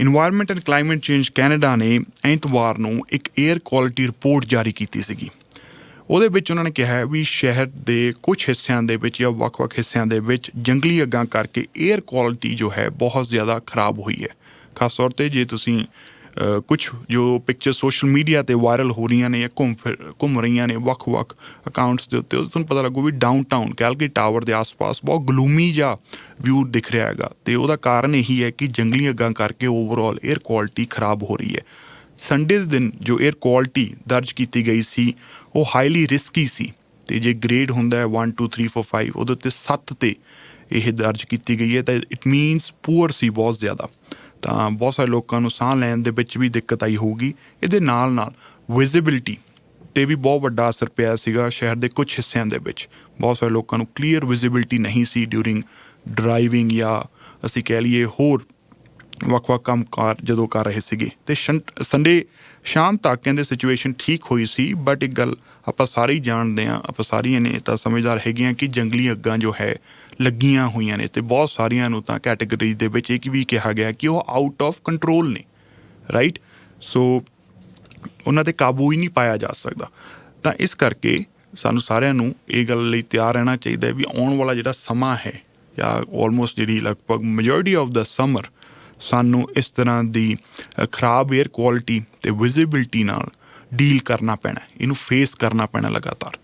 Environment and climate change Canada ਨੇ ਐਤਵਾਰ ਨੂੰ ਇੱਕ ਏਅਰ ਕੁਆਲਿਟੀ ਰਿਪੋਰਟ ਜਾਰੀ ਕੀਤੀ ਸੀਗੀ। ਉਹਦੇ ਵਿੱਚ ਉਹਨਾਂ ਨੇ ਕਿਹਾ ਵੀ ਸ਼ਹਿਰ ਦੇ ਕੁਝ ਹਿੱਸਿਆਂ ਦੇ ਵਿੱਚ ਜਾਂ ਵੱਖ-ਵੱਖ ਹਿੱਸਿਆਂ ਦੇ ਵਿੱਚ ਜੰਗਲੀ ਅੱਗਾਂ ਕਰਕੇ ਏਅਰ ਕੁਆਲਿਟੀ ਜੋ ਹੈ ਬਹੁਤ ਜ਼ਿਆਦਾ ਖਰਾਬ ਹੋਈ ਹੈ। ਖਾਸ ਤੌਰ 'ਤੇ ਜੇ ਤੁਸੀਂ ਕੁਛ ਜੋ ਪਿਕਚਰ ਸੋਸ਼ਲ ਮੀਡੀਆ 'ਤੇ ਵਾਇਰਲ ਹੋ ਰਹੀਆਂ ਨੇ ਜਾਂ ਘੁੰਮ ਰਹੀਆਂ ਨੇ ਵੱਖ-ਵੱਖ ਅਕਾਊਂਟਸ ਦੇ ਉੱਤੇ, ਉਹ ਤੁਹਾਨੂੰ ਪਤਾ ਲੱਗੂ ਵੀ ਡਾਊਨਟਾਊਨ ਕੈਲਗਰੀ ਟਾਵਰ ਦੇ ਆਸ-ਪਾਸ ਬਹੁਤ ਗਲੂਮੀ ਜਿਹਾ ਵਿਊ ਦਿਖ ਰਿਹਾ ਹੈਗਾ। ਅਤੇ ਉਹਦਾ ਕਾਰਨ ਇਹੀ ਹੈ ਕਿ ਜੰਗਲੀ ਅੱਗਾਂ ਕਰਕੇ ਓਵਰਆਲ ਏਅਰ ਕੁਆਲਿਟੀ ਖਰਾਬ ਹੋ ਰਹੀ ਹੈ। ਸੰਡੇ ਦੇ ਦਿਨ ਜੋ ਏਅਰ ਕੁਆਲਿਟੀ ਦਰਜ ਕੀਤੀ ਗਈ ਸੀ ਉਹ ਹਾਈਲੀ ਰਿਸਕੀ ਸੀ, ਅਤੇ ਜੇ ਗ੍ਰੇਡ ਹੁੰਦਾ ਹੈ 1 2 3 4 5 ਉਹਦੇ ਉੱਤੇ 7 'ਤੇ ਇਹ ਦਰਜ ਕੀਤੀ ਗਈ ਹੈ ਤਾਂ ਇਟ ਮੀਨਸ ਪੂਅਰ ਸੀ ਬਹੁਤ ਜ਼ਿਆਦਾ। ਤਾਂ ਬਹੁਤ ਸਾਰੇ ਲੋਕਾਂ ਨੂੰ ਸਾਹ ਲੈਣ ਦੇ ਵਿੱਚ ਵੀ ਦਿੱਕਤ ਆਈ ਹੋਊਗੀ। ਇਹਦੇ ਨਾਲ ਨਾਲ ਵਿਜ਼ੀਬਿਲਿਟੀ 'ਤੇ ਵੀ ਬਹੁਤ ਵੱਡਾ ਅਸਰ ਪਿਆ ਸੀਗਾ। ਸ਼ਹਿਰ ਦੇ ਕੁਝ ਹਿੱਸਿਆਂ ਦੇ ਵਿੱਚ ਬਹੁਤ ਸਾਰੇ ਲੋਕਾਂ ਨੂੰ ਕਲੀਅਰ ਵਿਜ਼ੀਬਿਲਿਟੀ ਨਹੀਂ ਸੀ ਡਿਊਰਿੰਗ ਡਰਾਈਵਿੰਗ ਜਾਂ ਅਸੀਂ ਕਹਿ ਲਈਏ ਹੋਰ ਵੱਖ-ਵੱਖ ਕੰਮ ਕਾਰ ਜਦੋਂ ਕਰ ਰਹੇ ਸੀਗੇ। ਅਤੇ ਸੰਡੇ ਸ਼ਾਮ ਤੱਕ ਕਹਿੰਦੇ ਸਿਚੁਏਸ਼ਨ ਠੀਕ ਹੋਈ ਸੀ। ਬਟ ਇੱਕ ਗੱਲ ਆਪਾਂ ਸਾਰੇ ਹੀ ਜਾਣਦੇ ਹਾਂ, ਆਪਾਂ ਸਾਰੀਆਂ ਨੇ ਤਾਂ ਸਮਝਦਾਰ ਹੈਗੇ ਹਾਂ ਕਿ ਜੰਗਲੀ ਅੱਗਾਂ ਜੋ ਹੈ ਲੱਗੀਆਂ ਹੋਈਆਂ ਨੇ, ਅਤੇ ਬਹੁਤ ਸਾਰੀਆਂ ਨੂੰ ਤਾਂ ਕੈਟੇਗਰੀ ਦੇ ਵਿੱਚ ਇਹ ਵੀ ਕਿਹਾ ਗਿਆ ਕਿ ਉਹ ਆਊਟ ਆਫ ਕੰਟਰੋਲ ਨੇ, ਰਾਈਟ। ਸੋ ਉਹਨਾਂ 'ਤੇ ਕਾਬੂ ਹੀ ਨਹੀਂ ਪਾਇਆ ਜਾ ਸਕਦਾ। ਤਾਂ ਇਸ ਕਰਕੇ ਸਾਨੂੰ ਸਾਰਿਆਂ ਨੂੰ ਇਹ ਗੱਲ ਲਈ ਤਿਆਰ ਰਹਿਣਾ ਚਾਹੀਦਾ ਵੀ ਆਉਣ ਵਾਲਾ ਜਿਹੜਾ ਸਮਾਂ ਹੈ ਜਾਂ ਆਲਮੋਸਟ ਜਿਹੜੀ ਲਗਭਗ ਮੈਜੋਰਿਟੀ ਆਫ ਦਾ ਸਮਰ ਸਾਨੂੰ ਇਸ ਤਰ੍ਹਾਂ ਦੀ ਖਰਾਬ ਏਅਰ ਕੁਆਲਿਟੀ ਅਤੇ ਵਿਜ਼ੀਬਿਲਿਟੀ ਨਾਲ ਡੀਲ ਕਰਨਾ ਪੈਣਾ, ਇਹਨੂੰ ਫੇਸ ਕਰਨਾ ਪੈਣਾ ਲਗਾਤਾਰ।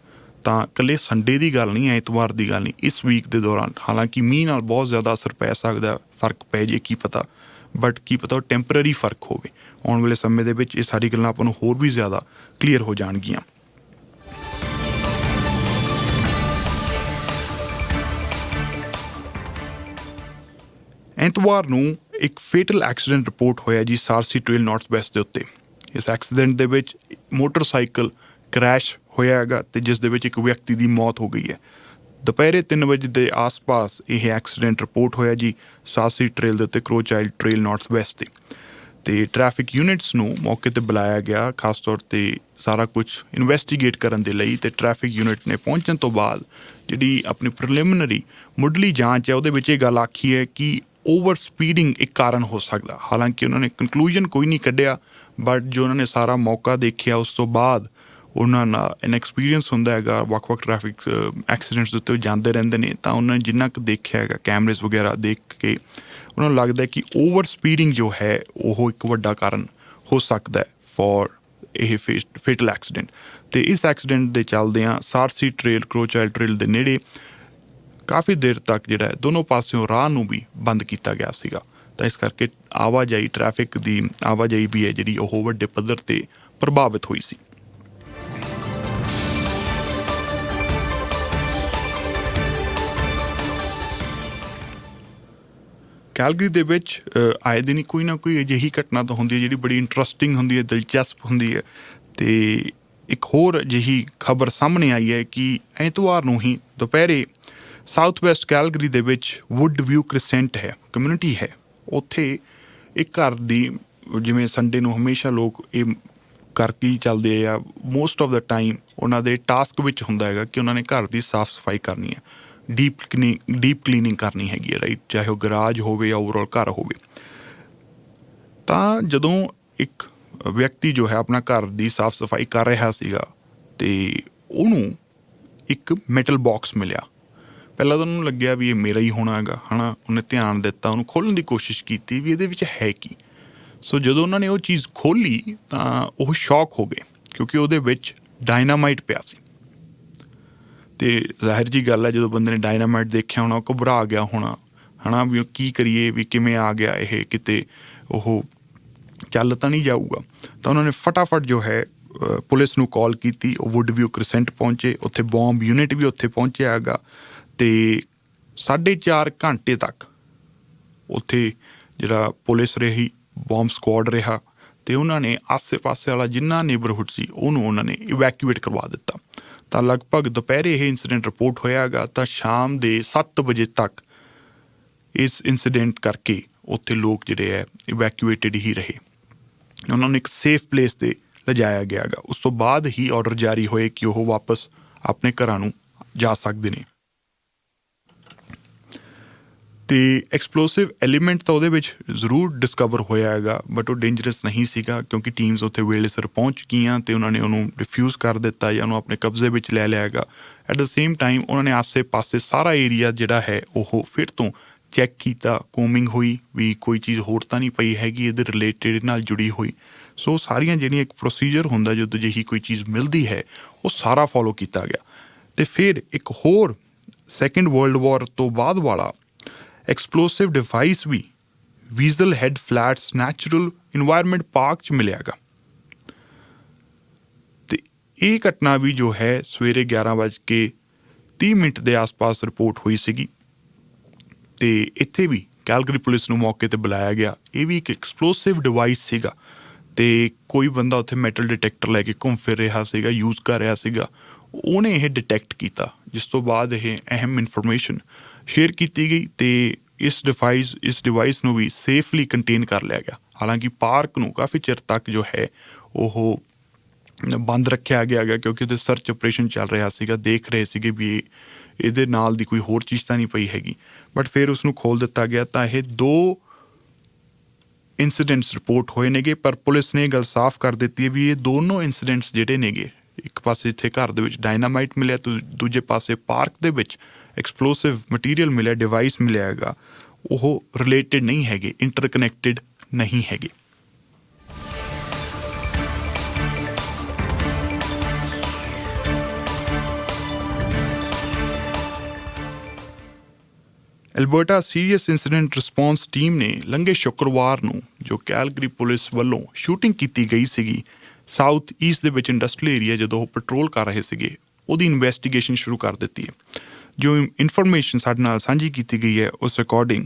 ਤਾਂ ਇਕੱਲੇ ਸੰਡੇ ਦੀ ਗੱਲ ਨਹੀਂ, ਐਤਵਾਰ ਦੀ ਗੱਲ ਨਹੀਂ, ਇਸ ਵੀਕ ਦੇ ਦੌਰਾਨ ਹਾਲਾਂਕਿ ਮੀਂਹ ਨਾਲ ਬਹੁਤ ਜ਼ਿਆਦਾ ਅਸਰ ਪੈ ਸਕਦਾ, ਫਰਕ ਪੈ ਜੇ ਕੀ ਪਤਾ, ਬਟ ਕੀ ਪਤਾ ਉਹ ਟੈਂਪਰਰੀ ਫਰਕ ਹੋਵੇ। ਆਉਣ ਵਾਲੇ ਸਮੇਂ ਦੇ ਵਿੱਚ ਇਹ ਸਾਰੀ ਗੱਲਾਂ ਆਪਾਂ ਨੂੰ ਹੋਰ ਵੀ ਜ਼ਿਆਦਾ ਕਲੀਅਰ ਹੋ ਜਾਣਗੀਆਂ। ਐਤਵਾਰ ਨੂੰ ਇੱਕ ਫੇਟਲ ਐਕਸੀਡੈਂਟ ਰਿਪੋਰਟ ਹੋਇਆ ਜੀ ਸਾਰਸੀ ਟ੍ਰੇਲ ਨਾਰਥ ਵੈਸਟ ਦੇ ਉੱਤੇ। ਇਸ ਐਕਸੀਡੈਂਟ ਦੇ ਵਿੱਚ ਮੋਟਰਸਾਈਕਲ ਕਰੈਸ਼ ਹੋਇਆ ਹੈਗਾ ਅਤੇ ਜਿਸ ਦੇ ਵਿੱਚ ਇੱਕ ਵਿਅਕਤੀ ਦੀ ਮੌਤ ਹੋ ਗਈ ਹੈ। ਦੁਪਹਿਰੇ 3 ਵਜੇ ਦੇ ਆਸ-ਪਾਸ ਇਹ ਐਕਸੀਡੈਂਟ ਰਿਪੋਰਟ ਹੋਇਆ ਜੀ ਸਾਰਸੀ ਟ੍ਰੇਲ ਦੇ ਉੱਤੇ, ਕਰੋਚਾਈਲਡ ਟ੍ਰੇਲ ਨਾਰਥ ਵੈਸਟ 'ਤੇ। ਅਤੇ ਟਰੈਫਿਕ ਯੂਨਿਟਸ ਨੂੰ ਮੌਕੇ 'ਤੇ ਬੁਲਾਇਆ ਗਿਆ ਖਾਸ ਤੌਰ 'ਤੇ ਸਾਰਾ ਕੁਛ ਇਨਵੈਸਟੀਗੇਟ ਕਰਨ ਦੇ ਲਈ। ਅਤੇ ਟਰੈਫਿਕ ਯੂਨਿਟ ਨੇ ਪਹੁੰਚਣ ਤੋਂ ਬਾਅਦ ਜਿਹੜੀ ਆਪਣੀ ਪ੍ਰੀਲਿਮਿਨਰੀ ਮੁੱਢਲੀ ਜਾਂਚ ਹੈ ਉਹਦੇ ਵਿੱਚ ਇਹ ਗੱਲ ਆਖੀ ਹੈ ਕਿ ਓਵਰ ਸਪੀਡਿੰਗ ਇੱਕ ਕਾਰਨ ਹੋ ਸਕਦਾ। ਹਾਲਾਂਕਿ ਉਹਨਾਂ ਨੇ ਕੰਕਲੂਜਨ ਕੋਈ ਨਹੀਂ ਕੱਢਿਆ, ਬਟ ਜੋ ਉਹਨਾਂ ਨੇ ਸਾਰਾ ਮੌਕਾ ਦੇਖਿਆ ਉਸ ਤੋਂ ਬਾਅਦ ਉਹਨਾਂ ਨਾਲ ਇਨਐਕਸਪੀਰੀਅੰਸ ਹੁੰਦਾ ਹੈਗਾ, ਵੱਖ-ਵੱਖ ਟਰੈਫਿਕ ਐਕਸੀਡੈਂਟਸ ਦੇ ਉੱਤੇ ਉਹ ਜਾਂਦੇ ਰਹਿੰਦੇ ਨੇ, ਤਾਂ ਉਹਨਾਂ ਨੇ ਜਿੰਨਾ ਕੁ ਦੇਖਿਆ ਹੈਗਾ ਕੈਮਰੇਜ਼ ਵਗੈਰਾ ਦੇਖ ਕੇ ਉਹਨਾਂ ਨੂੰ ਲੱਗਦਾ ਕਿ ਓਵਰ ਸਪੀਡਿੰਗ ਜੋ ਹੈ ਉਹ ਇੱਕ ਵੱਡਾ ਕਾਰਨ ਹੋ ਸਕਦਾ ਫॉर ਇਹ ਫੇਟਲ ਐਕਸੀਡੈਂਟ। ਅਤੇ ਇਸ ਐਕਸੀਡੈਂਟ ਦੇ ਚੱਲਦਿਆਂ ਸਾਰਸੀ ਟ੍ਰੇਲ ਕਰੋਚਾਈਲਡ ਟ੍ਰੇਲ ਦੇ ਨੇੜੇ ਕਾਫੀ ਦੇਰ ਤੱਕ ਜਿਹੜਾ ਦੋਨੋਂ ਪਾਸਿਓਂ ਰਾਹ ਨੂੰ ਵੀ ਬੰਦ ਕੀਤਾ ਗਿਆ ਸੀਗਾ। ਤਾਂ ਇਸ ਕਰਕੇ ਆਵਾਜਾਈ, ਟਰੈਫਿਕ ਦੀ ਆਵਾਜਾਈ ਵੀ ਹੈ ਜਿਹੜੀ ਉਹ ਵੱਡੇ ਪੱਧਰ 'ਤੇ ਪ੍ਰਭਾਵਿਤ ਹੋਈ ਸੀ। ਕੈਲਗਰੀ ਦੇ ਵਿੱਚ ਆਏ ਦਿਨ ਕੋਈ ਨਾ ਕੋਈ ਅਜਿਹੀ ਘਟਨਾ ਤਾਂ ਹੁੰਦੀ ਹੈ ਜਿਹੜੀ ਬੜੀ ਇੰਟਰਸਟਿੰਗ ਹੁੰਦੀ ਹੈ, ਦਿਲਚਸਪ ਹੁੰਦੀ ਹੈ। ਅਤੇ ਇੱਕ ਹੋਰ ਅਜਿਹੀ ਖਬਰ ਸਾਹਮਣੇ ਆਈ ਹੈ ਕਿ ਐਤਵਾਰ ਨੂੰ ਹੀ ਦੁਪਹਿਰੇ ਸਾਊਥ ਵੈਸਟ ਕੈਲਗਰੀ ਦੇ ਵਿੱਚ ਵੁੱਡ ਵਿਊ ਕ੍ਰਿਸੈਂਟ ਹੈ, ਕਮਿਊਨਿਟੀ ਹੈ, ਉੱਥੇ ਇੱਕ ਘਰ ਦੀ, ਜਿਵੇਂ ਸੰਡੇ ਨੂੰ ਹਮੇਸ਼ਾ ਲੋਕ ਇਹ ਕਰਕੇ ਹੀ ਚੱਲਦੇ ਆ, ਮੋਸਟ ਆਫ ਦਾ ਟਾਈਮ ਉਹਨਾਂ ਦੇ ਟਾਸਕ ਵਿੱਚ ਹੁੰਦਾ ਹੈਗਾ ਕਿ ਉਹਨਾਂ ਨੇ ਘਰ ਦੀ ਸਾਫ਼ ਸਫਾਈ ਕਰਨੀ ਹੈ, ਡੀਪ ਕਲੀਨਿੰਗ ਕਰਨੀ ਹੈਗੀ ਹੈ, ਰਾਈਟ। ਚਾਹੇ ਉਹ ਗਰਾਜ ਹੋਵੇ ਜਾਂ ਓਵਰਆਲ ਘਰ ਹੋਵੇ। ਤਾਂ ਜਦੋਂ ਇੱਕ ਵਿਅਕਤੀ ਜੋ ਹੈ ਆਪਣਾ ਘਰ ਦੀ ਸਾਫ਼ ਸਫਾਈ ਕਰ ਰਿਹਾ ਸੀਗਾ ਅਤੇ ਉਹਨੂੰ ਇੱਕ ਮੈਟਲ ਬਾਕਸ ਮਿਲਿਆ। ਪਹਿਲਾਂ ਤਾਂ ਉਹਨੂੰ ਲੱਗਿਆ ਵੀ ਇਹ ਮੇਰਾ ਹੀ ਹੋਣਾ ਹੈਗਾ, ਹੈ ਨਾ। ਉਹਨੇ ਧਿਆਨ ਦਿੱਤਾ, ਉਹਨੂੰ ਖੋਲ੍ਹਣ ਦੀ ਕੋਸ਼ਿਸ਼ ਕੀਤੀ ਵੀ ਇਹਦੇ ਵਿੱਚ ਹੈ ਕੀ। ਸੋ ਜਦੋਂ ਉਹਨਾਂ ਨੇ ਉਹ ਚੀਜ਼ ਖੋਲ੍ਹੀ ਤਾਂ ਉਹ ਸ਼ੌਕ ਹੋ ਗਏ ਕਿਉਂਕਿ ਉਹਦੇ ਵਿੱਚ ਡਾਇਨਾਮਾਈਟ ਪਿਆ ਸੀ। ਅਤੇ ਜ਼ਾਹਿਰ ਜੀ ਗੱਲ ਹੈ, ਜਦੋਂ ਬੰਦੇ ਨੇ ਡਾਇਨਾਮਾਈਟ ਦੇਖਿਆ ਹੋਣਾ ਉਹ ਘਬਰਾ ਗਿਆ ਹੋਣਾ, ਹੈ ਨਾ, ਵੀ ਉਹ ਕੀ ਕਰੀਏ, ਵੀ ਕਿਵੇਂ ਆ ਗਿਆ ਇਹ, ਕਿਤੇ ਉਹ ਚੱਲ ਤਾਂ ਨਹੀਂ ਜਾਊਗਾ। ਤਾਂ ਉਹਨਾਂ ਨੇ ਫਟਾਫਟ ਜੋ ਹੈ ਪੁਲਿਸ ਨੂੰ ਕਾਲ ਕੀਤੀ। ਉਹ ਵੁੱਡ ਵਿਊ ਕ੍ਰਿਸੈਂਟ ਪਹੁੰਚੇ, ਉੱਥੇ ਬੌਂਬ ਯੂਨਿਟ ਵੀ ਉੱਥੇ ਪਹੁੰਚਿਆ ਹੈਗਾ ਅਤੇ 4.5 ਘੰਟੇ ਤੱਕ ਉੱਥੇ ਜਿਹੜਾ ਪੁਲਿਸ ਰਹੀ, ਬੌਂਬ ਸਕੁਆਡ ਰਿਹਾ ਅਤੇ ਉਹਨਾਂ ਨੇ ਆਸੇ ਪਾਸੇ ਵਾਲਾ ਜਿੰਨਾ ਨੇਬਰਹੁੱਡ ਸੀ ਉਹਨੂੰ ਉਹਨਾਂ ਨੇ ਇਵੈਕਿਊਏਟ ਕਰਵਾ ਦਿੱਤਾ। ਤਾਂ ਲਗਭਗ ਦੁਪਹਿਰੇ ਇਹ ਇੰਸੀਡੈਂਟ ਰਿਪੋਰਟ ਹੋਇਆ ਹੈਗਾ, ਤਾਂ ਸ਼ਾਮ ਦੇ 7 ਵਜੇ ਤੱਕ ਇਸ ਇੰਸੀਡੈਂਟ ਕਰਕੇ ਉੱਥੇ ਲੋਕ ਜਿਹੜੇ ਹੈ ਇਵੈਕਿਊਏਟਿਡ ਹੀ ਰਹੇ। ਉਹਨਾਂ ਨੂੰ ਇੱਕ ਸੇਫ ਪਲੇਸ 'ਤੇ ਲਿਜਾਇਆ ਗਿਆ ਹੈਗਾ। ਉਸ ਤੋਂ ਬਾਅਦ ਹੀ ਆਰਡਰ ਜਾਰੀ ਹੋਏ ਕਿ ਉਹ ਵਾਪਸ ਆਪਣੇ ਘਰਾਂ ਨੂੰ ਜਾ ਸਕਦੇ ਨੇ। ਤੇ ਐਕਸਪਲੋਸਿਵ ਐਲੀਮੈਂਟ ਤਾਂ ਉਹਦੇ ਵਿੱਚ ਜ਼ਰੂਰ ਡਿਸਕਵਰ ਹੋਇਆ ਹੈਗਾ, ਬਟ ਉਹ ਡੇਂਜਰਸ ਨਹੀਂ ਸੀਗਾ ਕਿਉਂਕਿ ਟੀਮਸ ਉੱਥੇ ਵੇਲੇ ਸਿਰ ਪਹੁੰਚ ਗਈਆਂ ਤੇ ਉਹਨਾਂ ਨੇ ਉਹਨੂੰ ਰਿਫਿਊਜ਼ ਕਰ ਦਿੱਤਾ ਜਾਂ ਉਹਨੂੰ ਆਪਣੇ ਕਬਜ਼ੇ ਵਿੱਚ ਲੈ ਲਿਆ ਹੈਗਾ। ਐਟ ਦ ਸੇਮ ਟਾਈਮ ਉਹਨਾਂ ਨੇ ਆਸੇ ਪਾਸੇ ਸਾਰਾ ਏਰੀਆ ਜਿਹੜਾ ਹੈ ਉਹ ਫਿਰ ਤੋਂ ਚੈੱਕ ਕੀਤਾ, ਕੋਮਿੰਗ ਹੋਈ ਵੀ ਕੋਈ ਚੀਜ਼ ਹੋਰ ਤਾਂ ਨਹੀਂ ਪਈ ਹੈਗੀ ਇਹਦੇ ਰਿਲੇਟਿਡ ਨਾਲ ਜੁੜੀ ਹੋਈ। ਸੋ ਸਾਰੀਆਂ ਜਿਹੜੀਆਂ ਇੱਕ ਪ੍ਰੋਸੀਜਰ ਹੁੰਦਾ ਜਦੋਂ ਜਿਹੀ ਕੋਈ ਚੀਜ਼ ਮਿਲਦੀ ਹੈ ਉਹ ਸਾਰਾ ਫੋਲੋ ਕੀਤਾ ਗਿਆ। ਤੇ ਫਿਰ ਇੱਕ ਹੋਰ ਸੈਕਿੰਡ ਵਰਲਡ ਵਾਰ ਤੋਂ ਬਾਅਦ ਵਾਲਾ ਐਕਸਪਲੋਸਿਵ ਡਿਵਾਈਸ ਵੀ Weasel Head Flats Natural Environment Park 'ਚ ਮਿਲਿਆ ਗਾ। ਤੇ ਇਹ ਘਟਨਾ ਵੀ ਜੋ ਹੈ ਸਵੇਰੇ 11:30 ਦੇ ਆਸ-ਪਾਸ ਰਿਪੋਰਟ ਹੋਈ ਸੀਗੀ ਤੇ ਇੱਥੇ ਵੀ ਕੈਲਗਰੀ ਪੁਲਿਸ ਨੂੰ ਮੌਕੇ ਤੇ ਬੁਲਾਇਆ ਗਿਆ। ਇਹ ਵੀ ਇੱਕ ਐਕਸਪਲੋਸਿਵ ਡਿਵਾਈਸ ਸੀਗਾ ਤੇ ਕੋਈ ਬੰਦਾ ਉੱਥੇ ਮੈਟਲ ਡਿਟੈਕਟਰ ਲੈ ਕੇ ਘੁੰਮ ਫਿਰ ਰਿਹਾ ਸੀਗਾ, ਯੂਜ਼ ਕਰ ਰਿਹਾ ਸੀਗਾ, ਉਹਨੇ ਇਹ ਡਿਟੈਕਟ ਕੀਤਾ, ਜਿਸ ਤੋਂ ਬਾਅਦ ਇਹ ਅਹਿਮ ਇਨਫੋਰਮੇਸ਼ਨ ਸ਼ੇਅਰ ਕੀਤੀ ਗਈ ਤੇ ਇਸ ਡਿਵਾਈਸ ਨੂੰ ਵੀ ਸੇਫਲੀ ਕੰਟੇਨ ਕਰ ਲਿਆ ਗਿਆ। ਹਾਲਾਂਕਿ ਪਾਰਕ ਨੂੰ ਕਾਫੀ ਚਿਰ ਤੱਕ ਜੋ ਹੈ ਉਹ ਬੰਦ ਰੱਖਿਆ ਗਿਆ ਹੈਗਾ ਕਿਉਂਕਿ ਉਹਦੇ ਸਰਚ ਆਪਰੇਸ਼ਨ ਚੱਲ ਰਿਹਾ ਸੀਗਾ, ਦੇਖ ਰਹੇ ਸੀਗੇ ਵੀ ਇਹਦੇ ਨਾਲ ਦੀ ਕੋਈ ਹੋਰ ਚੀਜ਼ ਤਾਂ ਨਹੀਂ ਪਈ ਹੈਗੀ। ਬਟ ਫਿਰ ਉਸਨੂੰ ਖੋਲ੍ਹ ਦਿੱਤਾ ਗਿਆ ਤਾਂ ਇਹ 2 ਇੰਸੀਡੈਂਟਸ ਰਿਪੋਰਟ ਹੋਏ ਨੇਗੇ। ਪਰ ਪੁਲਿਸ ਨੇ ਇਹ ਗੱਲ ਸਾਫ਼ ਕਰ ਦਿੱਤੀ ਹੈ ਵੀ ਇਹ ਦੋਨੋਂ ਇੰਸੀਡੈਂਟਸ ਜਿਹੜੇ ਨੇਗੇ, ਇੱਕ ਪਾਸੇ ਇੱਥੇ ਘਰ ਦੇ ਵਿੱਚ ਡਾਇਨਾਮਾਈਟ ਮਿਲਿਆ ਤੇ ਦੂਜੇ ਪਾਸੇ ਪਾਰਕ ਦੇ ਵਿੱਚ ਐਕਸਪਲੋਸਿਵ ਮਟੀਰੀਅਲ ਮਿਲਿਆ, ਡਿਵਾਈਸ ਮਿਲਿਆ ਹੈਗਾ, ਉਹ ਰਿਲੇਟਿਡ ਨਹੀਂ ਹੈਗੇ, ਇੰਟਰਕਨੈਕਟਿਡ ਨਹੀਂ ਹੈਗੇ। Alberta serious incident response team ਨੇ ਲੰਘੇ ਸ਼ੁੱਕਰਵਾਰ ਨੂੰ ਜੋ ਕੈਲਗਰੀ ਪੁਲਿਸ ਵੱਲੋਂ ਸ਼ੂਟਿੰਗ ਕੀਤੀ ਗਈ ਸੀਗੀ ਸਾਊਥ ਈਸਟ ਦੇ ਵਿੱਚ ਇੰਡਸਟਰੀਅਲ ਏਰੀਆ, ਜਦੋਂ ਉਹ ਪੈਟਰੋਲ ਕਰ ਰਹੇ ਸੀਗੇ, ਉਹਦੀ ਇਨਵੈਸਟੀਗੇਸ਼ਨ ਸ਼ੁਰੂ ਕਰ ਦਿੱਤੀ ਹੈ। ਜੋ ਇਨਫੋਰਮੇਸ਼ਨ ਸਾਡੇ ਨਾਲ ਸਾਂਝੀ ਕੀਤੀ ਗਈ ਹੈ ਉਸ ਅਕੋਰਡਿੰਗ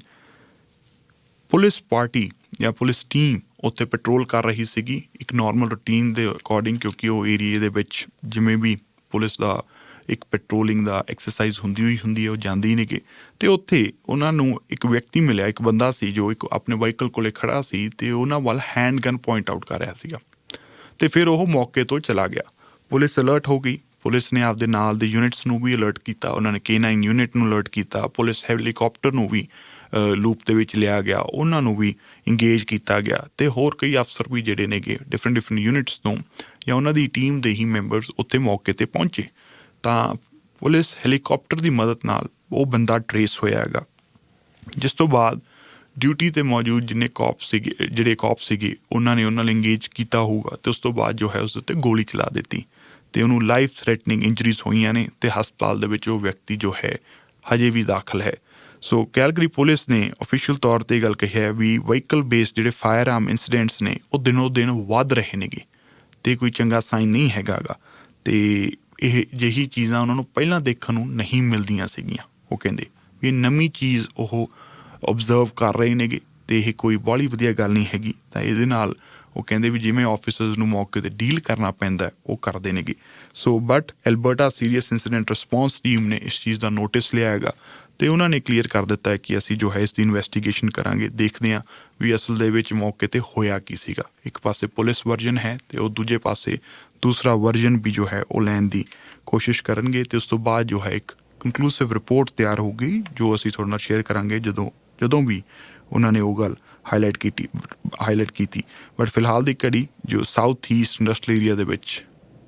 ਪੁਲਿਸ ਪਾਰਟੀ ਜਾਂ ਪੁਲਿਸ ਟੀਮ ਉੱਥੇ ਪੈਟਰੋਲ ਕਰ ਰਹੀ ਸੀਗੀ ਇੱਕ ਨੋਰਮਲ ਰੂਟੀਨ ਦੇ ਅਕੋਰਡਿੰਗ, ਕਿਉਂਕਿ ਉਹ ਏਰੀਏ ਦੇ ਵਿੱਚ ਜਿਵੇਂ ਵੀ ਪੁਲਿਸ ਦਾ ਇੱਕ ਪੈਟਰੋਲਿੰਗ ਦਾ ਐਕਸਰਸਾਈਜ਼ ਹੁੰਦੀ ਹੈ, ਉਹ ਜਾਂਦੇ ਹੀ ਨੇਗੇ। ਅਤੇ ਉੱਥੇ ਉਹਨਾਂ ਨੂੰ ਇੱਕ ਵਿਅਕਤੀ ਮਿਲਿਆ, ਇੱਕ ਬੰਦਾ ਸੀ ਜੋ ਇੱਕ ਆਪਣੇ ਵਹੀਕਲ ਕੋਲ ਖੜ੍ਹਾ ਸੀ ਅਤੇ ਉਹਨਾਂ ਵੱਲ ਹੈਂਡ ਗਨ ਪੁਆਇੰਟ ਆਊਟ ਕਰ ਰਿਹਾ ਸੀਗਾ ਅਤੇ ਫਿਰ ਉਹ ਮੌਕੇ ਤੋਂ ਚਲਾ ਗਿਆ। ਪੁਲਿਸ ਅਲਰਟ ਹੋ ਗਈ। ਪੁਲਿਸ ਨੇ ਆਪਦੇ ਨਾਲ ਦੇ ਯੂਨਿਟਸ ਨੂੰ ਵੀ ਅਲਰਟ ਕੀਤਾ, ਉਹਨਾਂ ਨੇ K9 ਯੂਨਿਟ ਨੂੰ ਅਲਰਟ ਕੀਤਾ, ਪੁਲਿਸ ਹੈਲੀਕਾਪਟਰ ਨੂੰ ਵੀ ਲੂਪ ਦੇ ਵਿੱਚ ਲਿਆ ਗਿਆ, ਉਹਨਾਂ ਨੂੰ ਵੀ ਇੰਗੇਜ ਕੀਤਾ ਗਿਆ ਅਤੇ ਹੋਰ ਕਈ ਅਫਸਰ ਵੀ ਜਿਹੜੇ ਨੇਗੇ ਡਿਫਰੈਂਟ ਯੂਨਿਟਸ ਤੋਂ ਜਾਂ ਉਹਨਾਂ ਦੀ ਟੀਮ ਦੇ ਹੀ ਮੈਂਬਰਸ ਉੱਥੇ ਮੌਕੇ 'ਤੇ ਪਹੁੰਚੇ। ਤਾਂ ਪੁਲਿਸ ਹੈਲੀਕਾਪਟਰ ਦੀ ਮਦਦ ਨਾਲ ਉਹ ਬੰਦਾ ਟਰੇਸ ਹੋਇਆ ਹੈਗਾ, ਜਿਸ ਤੋਂ ਬਾਅਦ ਡਿਊਟੀ 'ਤੇ ਮੌਜੂਦ ਜਿਹੜੇ ਕੌਪ ਸੀਗੇ ਉਹਨਾਂ ਨੇ ਉਹਨਾਂ ਨਾਲ ਇੰਗੇਜ ਕੀਤਾ ਹੋਊਗਾ ਅਤੇ ਉਸ ਤੋਂ ਬਾਅਦ ਜੋ ਹੈ ਉਸ ਉੱਤੇ ਗੋਲੀ ਚਲਾ ਦਿੱਤੀ ਅਤੇ ਉਹਨੂੰ ਲਾਈਫ ਥ੍ਰੈਟਨਿੰਗ ਇੰਜਰੀਜ਼ ਹੋਈਆਂ ਨੇ ਅਤੇ ਹਸਪਤਾਲ ਦੇ ਵਿੱਚ ਉਹ ਵਿਅਕਤੀ ਜੋ ਹੈ ਹਜੇ ਵੀ ਦਾਖਲ ਹੈ। ਸੋ ਕੈਲਗਰੀ ਪੁਲਿਸ ਨੇ ਅਫੀਸ਼ੀਅਲ ਤੌਰ 'ਤੇ ਗੱਲ ਕਹੀ ਹੈ ਵੀ ਵਹੀਕਲ ਬੇਸਡ ਜਿਹੜੇ ਫਾਇਰ ਆਰਮ ਇੰਸੀਡੈਂਟਸ ਨੇ ਉਹ ਦਿਨੋਂ ਦਿਨ ਵੱਧ ਰਹੇ ਨੇਗੇ ਅਤੇ ਕੋਈ ਚੰਗਾ ਸਾਈਨ ਨਹੀਂ ਹੈਗਾ ਗਾ ਅਤੇ ਇਹ ਜਿਹੀ ਚੀਜ਼ਾਂ ਉਹਨਾਂ ਨੂੰ ਪਹਿਲਾਂ ਦੇਖਣ ਨੂੰ ਨਹੀਂ ਮਿਲਦੀਆਂ ਸੀਗੀਆਂ। ਉਹ ਕਹਿੰਦੇ ਵੀ ਇਹ ਨਵੀਂ ਚੀਜ਼ ਉਹ ਓਬਜ਼ਰਵ ਕਰ ਰਹੇ ਨੇਗੇ ਅਤੇ ਇਹ ਕੋਈ ਬਾਹਲੀ ਵਧੀਆ ਗੱਲ ਨਹੀਂ ਹੈਗੀ। ਤਾਂ ਇਹਦੇ ਨਾਲ ਉਹ ਕਹਿੰਦੇ ਵੀ ਜਿਵੇਂ ਆਫਿਸਰਸ ਨੂੰ ਮੌਕੇ 'ਤੇ ਡੀਲ ਕਰਨਾ ਪੈਂਦਾ ਉਹ ਕਰਦੇ ਨੇਗੇ। So but Alberta serious incident response team ਨੇ ਇਸ ਚੀਜ਼ ਦਾ ਨੋਟਿਸ ਲਿਆ ਹੈਗਾ ਅਤੇ ਉਹਨਾਂ ਨੇ ਕਲੀਅਰ ਕਰ ਦਿੱਤਾ ਹੈ ਕਿ ਅਸੀਂ ਜੋ ਹੈ ਇਸ ਦੀ ਇਨਵੈਸਟੀਗੇਸ਼ਨ ਕਰਾਂਗੇ, ਦੇਖਦੇ ਹਾਂ ਵੀ ਅਸਲ ਦੇ ਵਿੱਚ ਮੌਕੇ 'ਤੇ ਹੋਇਆ ਕੀ ਸੀਗਾ। ਇੱਕ ਪਾਸੇ ਪੁਲਿਸ ਵਰਜਨ ਹੈ ਅਤੇ ਉਹ ਦੂਜੇ ਪਾਸੇ ਦੂਸਰਾ ਵਰਜਨ ਵੀ ਜੋ ਹੈ ਉਹ ਲੈਣ ਦੀ ਕੋਸ਼ਿਸ਼ ਕਰਨਗੇ ਅਤੇ ਉਸ ਤੋਂ ਬਾਅਦ ਜੋ ਹੈ ਇੱਕ ਕੰਕਲੂਸਿਵ ਰਿਪੋਰਟ ਤਿਆਰ ਹੋਊਗੀ ਜੋ ਅਸੀਂ ਤੁਹਾਡੇ ਨਾਲ ਸ਼ੇਅਰ ਕਰਾਂਗੇ ਜਦੋਂ ਵੀ ਉਹਨਾਂ ਨੇ ਉਹ ਗੱਲ ਹਾਈਲਾਈਟ ਕੀਤੀ। ਬਟ ਫਿਲਹਾਲ ਦੀ ਘੜੀ ਜੋ ਸਾਊਥ ਈਸਟ ਇੰਡਸਟਰੀਅਲ ਏਰੀਆ ਦੇ ਵਿੱਚ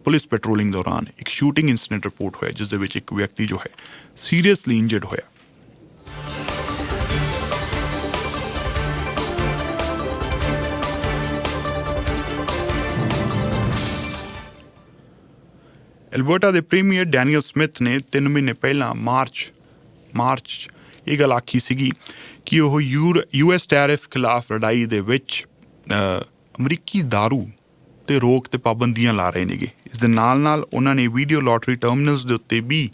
ਪੁਲਿਸ ਪੈਟਰੋਲਿੰਗ ਦੌਰਾਨ ਇੱਕ ਸ਼ੂਟਿੰਗ ਇੰਸੀਡੈਂਟ ਰਿਪੋਰਟ ਹੋਇਆ ਜਿਸ ਦੇ ਵਿੱਚ ਇੱਕ ਵਿਅਕਤੀ ਜੋ ਹੈ ਸੀਰੀਅਸਲੀ ਇੰਜਰਡ ਹੋਇਆ। ਐਲਬਰਟਾ ਦੇ ਪ੍ਰੀਮੀਅਰ ਡੈਨੀਅਲ ਸਮਿਥ ਨੇ 3 ਮਹੀਨੇ ਪਹਿਲਾਂ ਮਾਰਚ ਇਹ ਗੱਲ ਆਖੀ ਸੀਗੀ ਕਿ ਉਹ US ਟੈਰਿਫ ਖਿਲਾਫ ਲੜਾਈ ਦੇ ਵਿੱਚ ਅਮਰੀਕੀ ਦਾਰੂ 'ਤੇ ਰੋਕ ਅਤੇ ਪਾਬੰਦੀਆਂ ਲਾ ਰਹੇ ਨੇਗੇ। ਇਸ ਦੇ ਨਾਲ ਉਹਨਾਂ ਨੇ ਵੀਡੀਓ ਲੋਟਰੀ ਟਰਮੀਨਲਸ ਦੇ ਉੱਤੇ ਵੀ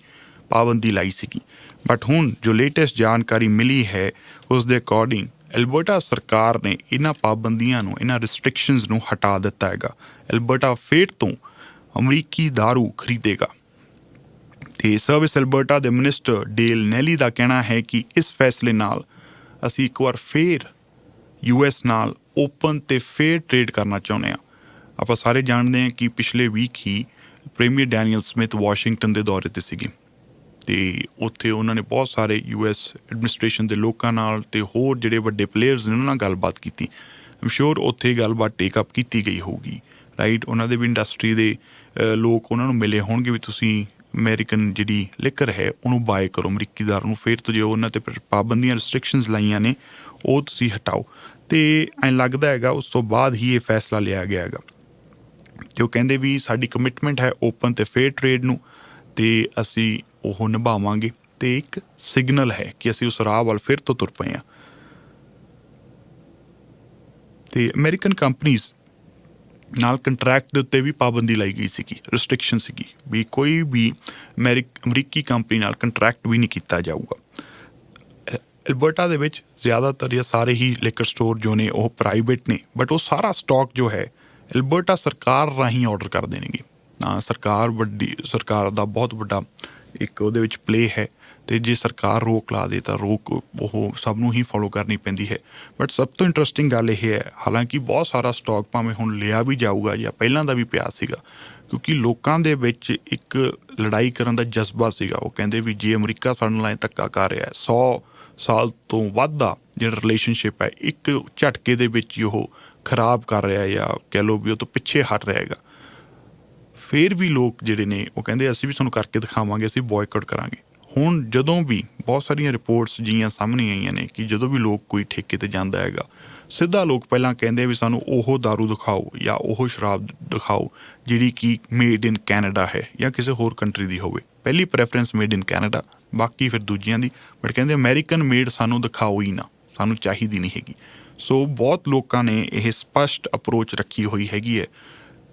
ਪਾਬੰਦੀ ਲਾਈ ਸੀਗੀ। ਬਟ ਹੁਣ ਜੋ ਲੇਟੈਸਟ ਜਾਣਕਾਰੀ ਮਿਲੀ ਹੈ ਉਸ ਦੇ ਅਕੋਰਡਿੰਗ ਐਲਬਰਟਾ ਸਰਕਾਰ ਨੇ ਇਹਨਾਂ ਪਾਬੰਦੀਆਂ ਨੂੰ, ਇਹਨਾਂ ਰਿਸਟ੍ਰਿਕਸ਼ਨਸ ਨੂੰ ਹਟਾ ਦਿੱਤਾ ਹੈਗਾ। ਐਲਬਰਟਾ ਫਿਰ ਤੋਂ ਅਮਰੀਕੀ ਦਾਰੂ ਖਰੀਦੇਗਾ ਅਤੇ ਸਰਵਿਸ ਐਲਬਰਟਾ ਦੇ ਮਿਨਿਸਟਰ ਡੇਲ ਨੈਲੀ ਦਾ ਕਹਿਣਾ ਹੈ ਕਿ ਇਸ ਫੈਸਲੇ ਨਾਲ ਅਸੀਂ ਇੱਕ ਵਾਰ ਫੇਰ US ਨਾਲ ਓਪਨ ਅਤੇ ਫੇਅਰ ਟਰੇਡ ਕਰਨਾ ਚਾਹੁੰਦੇ ਹਾਂ। ਆਪਾਂ ਸਾਰੇ ਜਾਣਦੇ ਹਾਂ ਕਿ ਪਿਛਲੇ ਵੀਕ ਹੀ ਪ੍ਰੀਮੀਅਰ ਡੈਨੀਅਲ ਸਮਿਥ ਵਾਸ਼ਿੰਗਟਨ ਦੇ ਦੌਰੇ 'ਤੇ ਸੀਗੇ ਤੇ ਉੱਥੇ ਉਹਨਾਂ ਨੇ ਬਹੁਤ ਸਾਰੇ US ਐਡਮਿਨਿਸਟ੍ਰੇਸ਼ਨ ਦੇ ਲੋਕਾਂ ਨਾਲ ਤੇ ਹੋਰ ਜਿਹੜੇ ਵੱਡੇ ਪਲੇਅਰਸ ਨੇ ਉਹਨਾਂ ਨਾਲ ਗੱਲਬਾਤ ਕੀਤੀ। ਆਮ ਸ਼ੋਰ ਉੱਥੇ ਗੱਲਬਾਤ ਟੇਕ ਅਪ ਕੀਤੀ ਗਈ ਹੋਊਗੀ, ਰਾਈਟ। ਉਹਨਾਂ ਦੇ ਵੀ ਇੰਡਸਟਰੀ ਦੇ ਲੋਕ ਉਹਨਾਂ ਨੂੰ ਮਿਲੇ ਹੋਣਗੇ ਵੀ ਤੁਸੀਂ ਅਮਰੀਕਨ ਜਿਹੜੀ ਲਿਕਰ ਹੈ ਉਹਨੂੰ ਬਾਏ ਕਰੋ ਅਮਰੀਕੀਦਾਰ ਨੂੰ, ਫਿਰ ਤੋਂ ਜੋ ਉਹਨਾਂ 'ਤੇ ਪਾਬੰਦੀਆਂ ਰਿਸਟ੍ਰਿਕਸ਼ਨਸ ਲਾਈਆਂ ਨੇ ਉਹ ਤੁਸੀਂ ਹਟਾਓ। ਅਤੇ ਐਂ ਲੱਗਦਾ ਹੈਗਾ ਉਸ ਤੋਂ ਬਾਅਦ ਹੀ ਇਹ ਫੈਸਲਾ ਲਿਆ ਗਿਆ ਹੈਗਾ ਜੋ ਕਹਿੰਦੇ ਵੀ ਸਾਡੀ ਕਮਿਟਮੈਂਟ ਹੈ ਓਪਨ ਅਤੇ ਫੇਅਰ ਟਰੇਡ ਨੂੰ, ਅਤੇ ਅਸੀਂ ਉਹ ਨਿਭਾਵਾਂਗੇ। ਅਤੇ ਇੱਕ ਸਿਗਨਲ ਹੈ ਕਿ ਅਸੀਂ ਉਸ ਰਾਹ ਵੱਲ ਫਿਰ ਤੋਂ ਤੁਰ ਪਏ ਹਾਂ। ਅਤੇ ਅਮਰੀਕਨ ਕੰਪਨੀਜ਼ ਨਾਲ ਕੰਟਰੈਕਟ ਦੇ ਉੱਤੇ ਵੀ ਪਾਬੰਦੀ ਲਾਈ ਗਈ ਸੀਗੀ, ਰਿਸਟ੍ਰਿਕਸ਼ਨ ਸੀਗੀ ਵੀ ਕੋਈ ਵੀ ਅਮਰੀਕੀ ਕੰਪਨੀ ਨਾਲ ਕੰਟਰੈਕਟ ਵੀ ਨਹੀਂ ਕੀਤਾ ਜਾਊਗਾ। ਐਲਬਰਟਾ ਦੇ ਵਿੱਚ ਜ਼ਿਆਦਾਤਰ ਜਾਂ ਸਾਰੇ ਹੀ ਲਿਕਰ ਸਟੋਰ ਜੋ ਨੇ ਉਹ ਪ੍ਰਾਈਵੇਟ ਨੇ, ਬਟ ਉਹ ਸਾਰਾ ਸਟਾਕ ਜੋ ਹੈ ਐਲਬਰਟਾ ਸਰਕਾਰ ਰਾਹੀਂ ਆਰਡਰ ਕਰ ਦੇਣਗੇ। ਸਰਕਾਰ ਦਾ ਬਹੁਤ ਵੱਡਾ ਇੱਕ ਉਹਦੇ ਵਿੱਚ ਪਲੇ ਹੈ, ਅਤੇ ਜੇ ਸਰਕਾਰ ਰੋਕ ਲਾ ਦੇ ਤਾਂ ਰੋਕ ਉਹ ਸਭ ਨੂੰ ਹੀ ਫੋਲੋ ਕਰਨੀ ਪੈਂਦੀ ਹੈ। ਬਟ ਸਭ ਤੋਂ ਇੰਟਰਸਟਿੰਗ ਗੱਲ ਇਹ ਹੈ, ਹਾਲਾਂਕਿ ਬਹੁਤ ਸਾਰਾ ਸਟਾਕ ਭਾਵੇਂ ਹੁਣ ਲਿਆ ਵੀ ਜਾਊਗਾ ਜਾਂ ਪਹਿਲਾਂ ਦਾ ਵੀ ਪਿਆ ਸੀਗਾ, ਕਿਉਂਕਿ ਲੋਕਾਂ ਦੇ ਵਿੱਚ ਇੱਕ ਲੜਾਈ ਕਰਨ ਦਾ ਜਜ਼ਬਾ ਸੀਗਾ। ਉਹ ਕਹਿੰਦੇ ਵੀ ਜੇ ਅਮਰੀਕਾ ਸਾਡੇ ਨਾਲ ਧੱਕਾ ਕਰ ਰਿਹਾ 100 ਸਾਲ ਤੋਂ ਵੱਧ ਦਾ ਜਿਹੜਾ ਰਿਲੇਸ਼ਨਸ਼ਿਪ ਹੈ ਇੱਕ ਝਟਕੇ ਦੇ ਵਿੱਚ ਹੀ ਉਹ ਖਰਾਬ ਕਰ ਰਿਹਾ ਜਾਂ ਕਹਿ ਲਓ ਵੀ ਉਹ ਤੋਂ ਪਿੱਛੇ ਹਟ ਰਿਹਾ ਹੈਗਾ, ਫਿਰ ਵੀ ਲੋਕ ਜਿਹੜੇ ਨੇ ਉਹ ਕਹਿੰਦੇ ਅਸੀਂ ਵੀ ਤੁਹਾਨੂੰ ਕਰਕੇ ਦਿਖਾਵਾਂਗੇ, ਅਸੀਂ ਬੋਇਕਟ ਕਰਾਂਗੇ। ਹੁਣ ਜਦੋਂ ਵੀ ਬਹੁਤ ਸਾਰੀਆਂ ਰਿਪੋਰਟਸ ਜਿਹੀਆਂ ਸਾਹਮਣੇ ਆਈਆਂ ਨੇ ਕਿ ਜਦੋਂ ਵੀ ਲੋਕ ਕੋਈ ਠੇਕੇ 'ਤੇ ਜਾਂਦਾ ਹੈਗਾ, ਸਿੱਧਾ ਲੋਕ ਪਹਿਲਾਂ ਕਹਿੰਦੇ ਵੀ ਸਾਨੂੰ ਉਹ ਦਾਰੂ ਦਿਖਾਓ ਜਾਂ ਉਹ ਸ਼ਰਾਬ ਦਿਖਾਓ ਜਿਹੜੀ ਕਿ ਮੇਡ ਇਨ ਕੈਨੇਡਾ ਹੈ ਜਾਂ ਕਿਸੇ ਹੋਰ ਕੰਟਰੀ ਦੀ ਹੋਵੇ। ਪਹਿਲੀ ਪ੍ਰੈਫਰੈਂਸ ਮੇਡ ਇਨ ਕੈਨੇਡਾ, ਬਾਕੀ ਫਿਰ ਦੂਜਿਆਂ ਦੀ। ਬਟ ਕਹਿੰਦੇ ਅਮੈਰੀਕਨ ਮੇਡ ਸਾਨੂੰ ਦਿਖਾਓ ਹੀ ਨਾ, ਸਾਨੂੰ ਚਾਹੀਦੀ ਨਹੀਂ ਹੈਗੀ। ਸੋ ਬਹੁਤ ਲੋਕਾਂ ਨੇ ਇਹ ਸਪਸ਼ਟ ਅਪਰੋਚ ਰੱਖੀ ਹੋਈ ਹੈਗੀ ਹੈ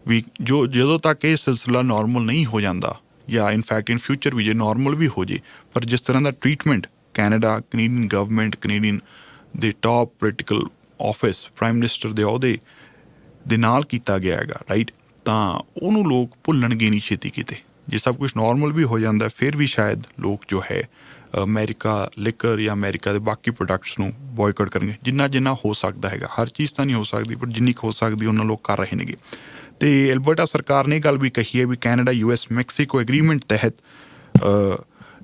ਵੀ ਜਦੋਂ ਤੱਕ ਇਹ ਸਿਲਸਿਲਾ ਨੋਰਮਲ ਨਹੀਂ ਹੋ ਜਾਂਦਾ ਜਾਂ ਇਨਫੈਕਟ ਇਨ ਫਿਊਚਰ ਵੀ ਜੇ ਨੋਰਮਲ ਵੀ ਹੋ ਜੇ, ਪਰ ਜਿਸ ਤਰ੍ਹਾਂ ਦਾ treatment Canada, Canadian government, Canadian ਦੇ top political office, prime minister ਦੇ ਅਹੁਦੇ ਦੇ ਨਾਲ ਕੀਤਾ ਗਿਆ ਹੈਗਾ, ਰਾਈਟ, ਤਾਂ ਉਹਨੂੰ ਲੋਕ ਭੁੱਲਣਗੇ ਨਹੀਂ ਛੇਤੀ ਕਿਤੇ। ਜੇ ਸਭ ਕੁਛ ਨੋਰਮਲ ਵੀ ਹੋ ਜਾਂਦਾ ਫਿਰ ਵੀ ਸ਼ਾਇਦ ਲੋਕ ਜੋ ਹੈ ਅਮਰੀਕਾ ਲਿਕਰ ਜਾਂ ਅਮਰੀਕਾ ਦੇ ਬਾਕੀ ਪ੍ਰੋਡਕਟਸ ਨੂੰ ਬੋਇਕਟ ਕਰਨਗੇ ਜਿੰਨਾ ਹੋ ਸਕਦਾ ਹੈਗਾ। ਹਰ ਚੀਜ਼ ਤਾਂ ਨਹੀਂ ਹੋ ਸਕਦੀ, ਪਰ ਜਿੰਨੀ ਕੁ ਹੋ ਸਕਦੀ ਉਹਨਾਂ ਲੋਕ ਕਰ ਰਹੇ ਨੇਗੇ। ਅਤੇ ਐਲਬਰਟਾ ਸਰਕਾਰ ਨੇ ਇਹ ਗੱਲ ਵੀ ਕਹੀ ਹੈ ਵੀ ਕੈਨੇਡਾ US ਮੈਕਸੀਕੋ ਐਗਰੀਮੈਂਟ ਤਹਿਤ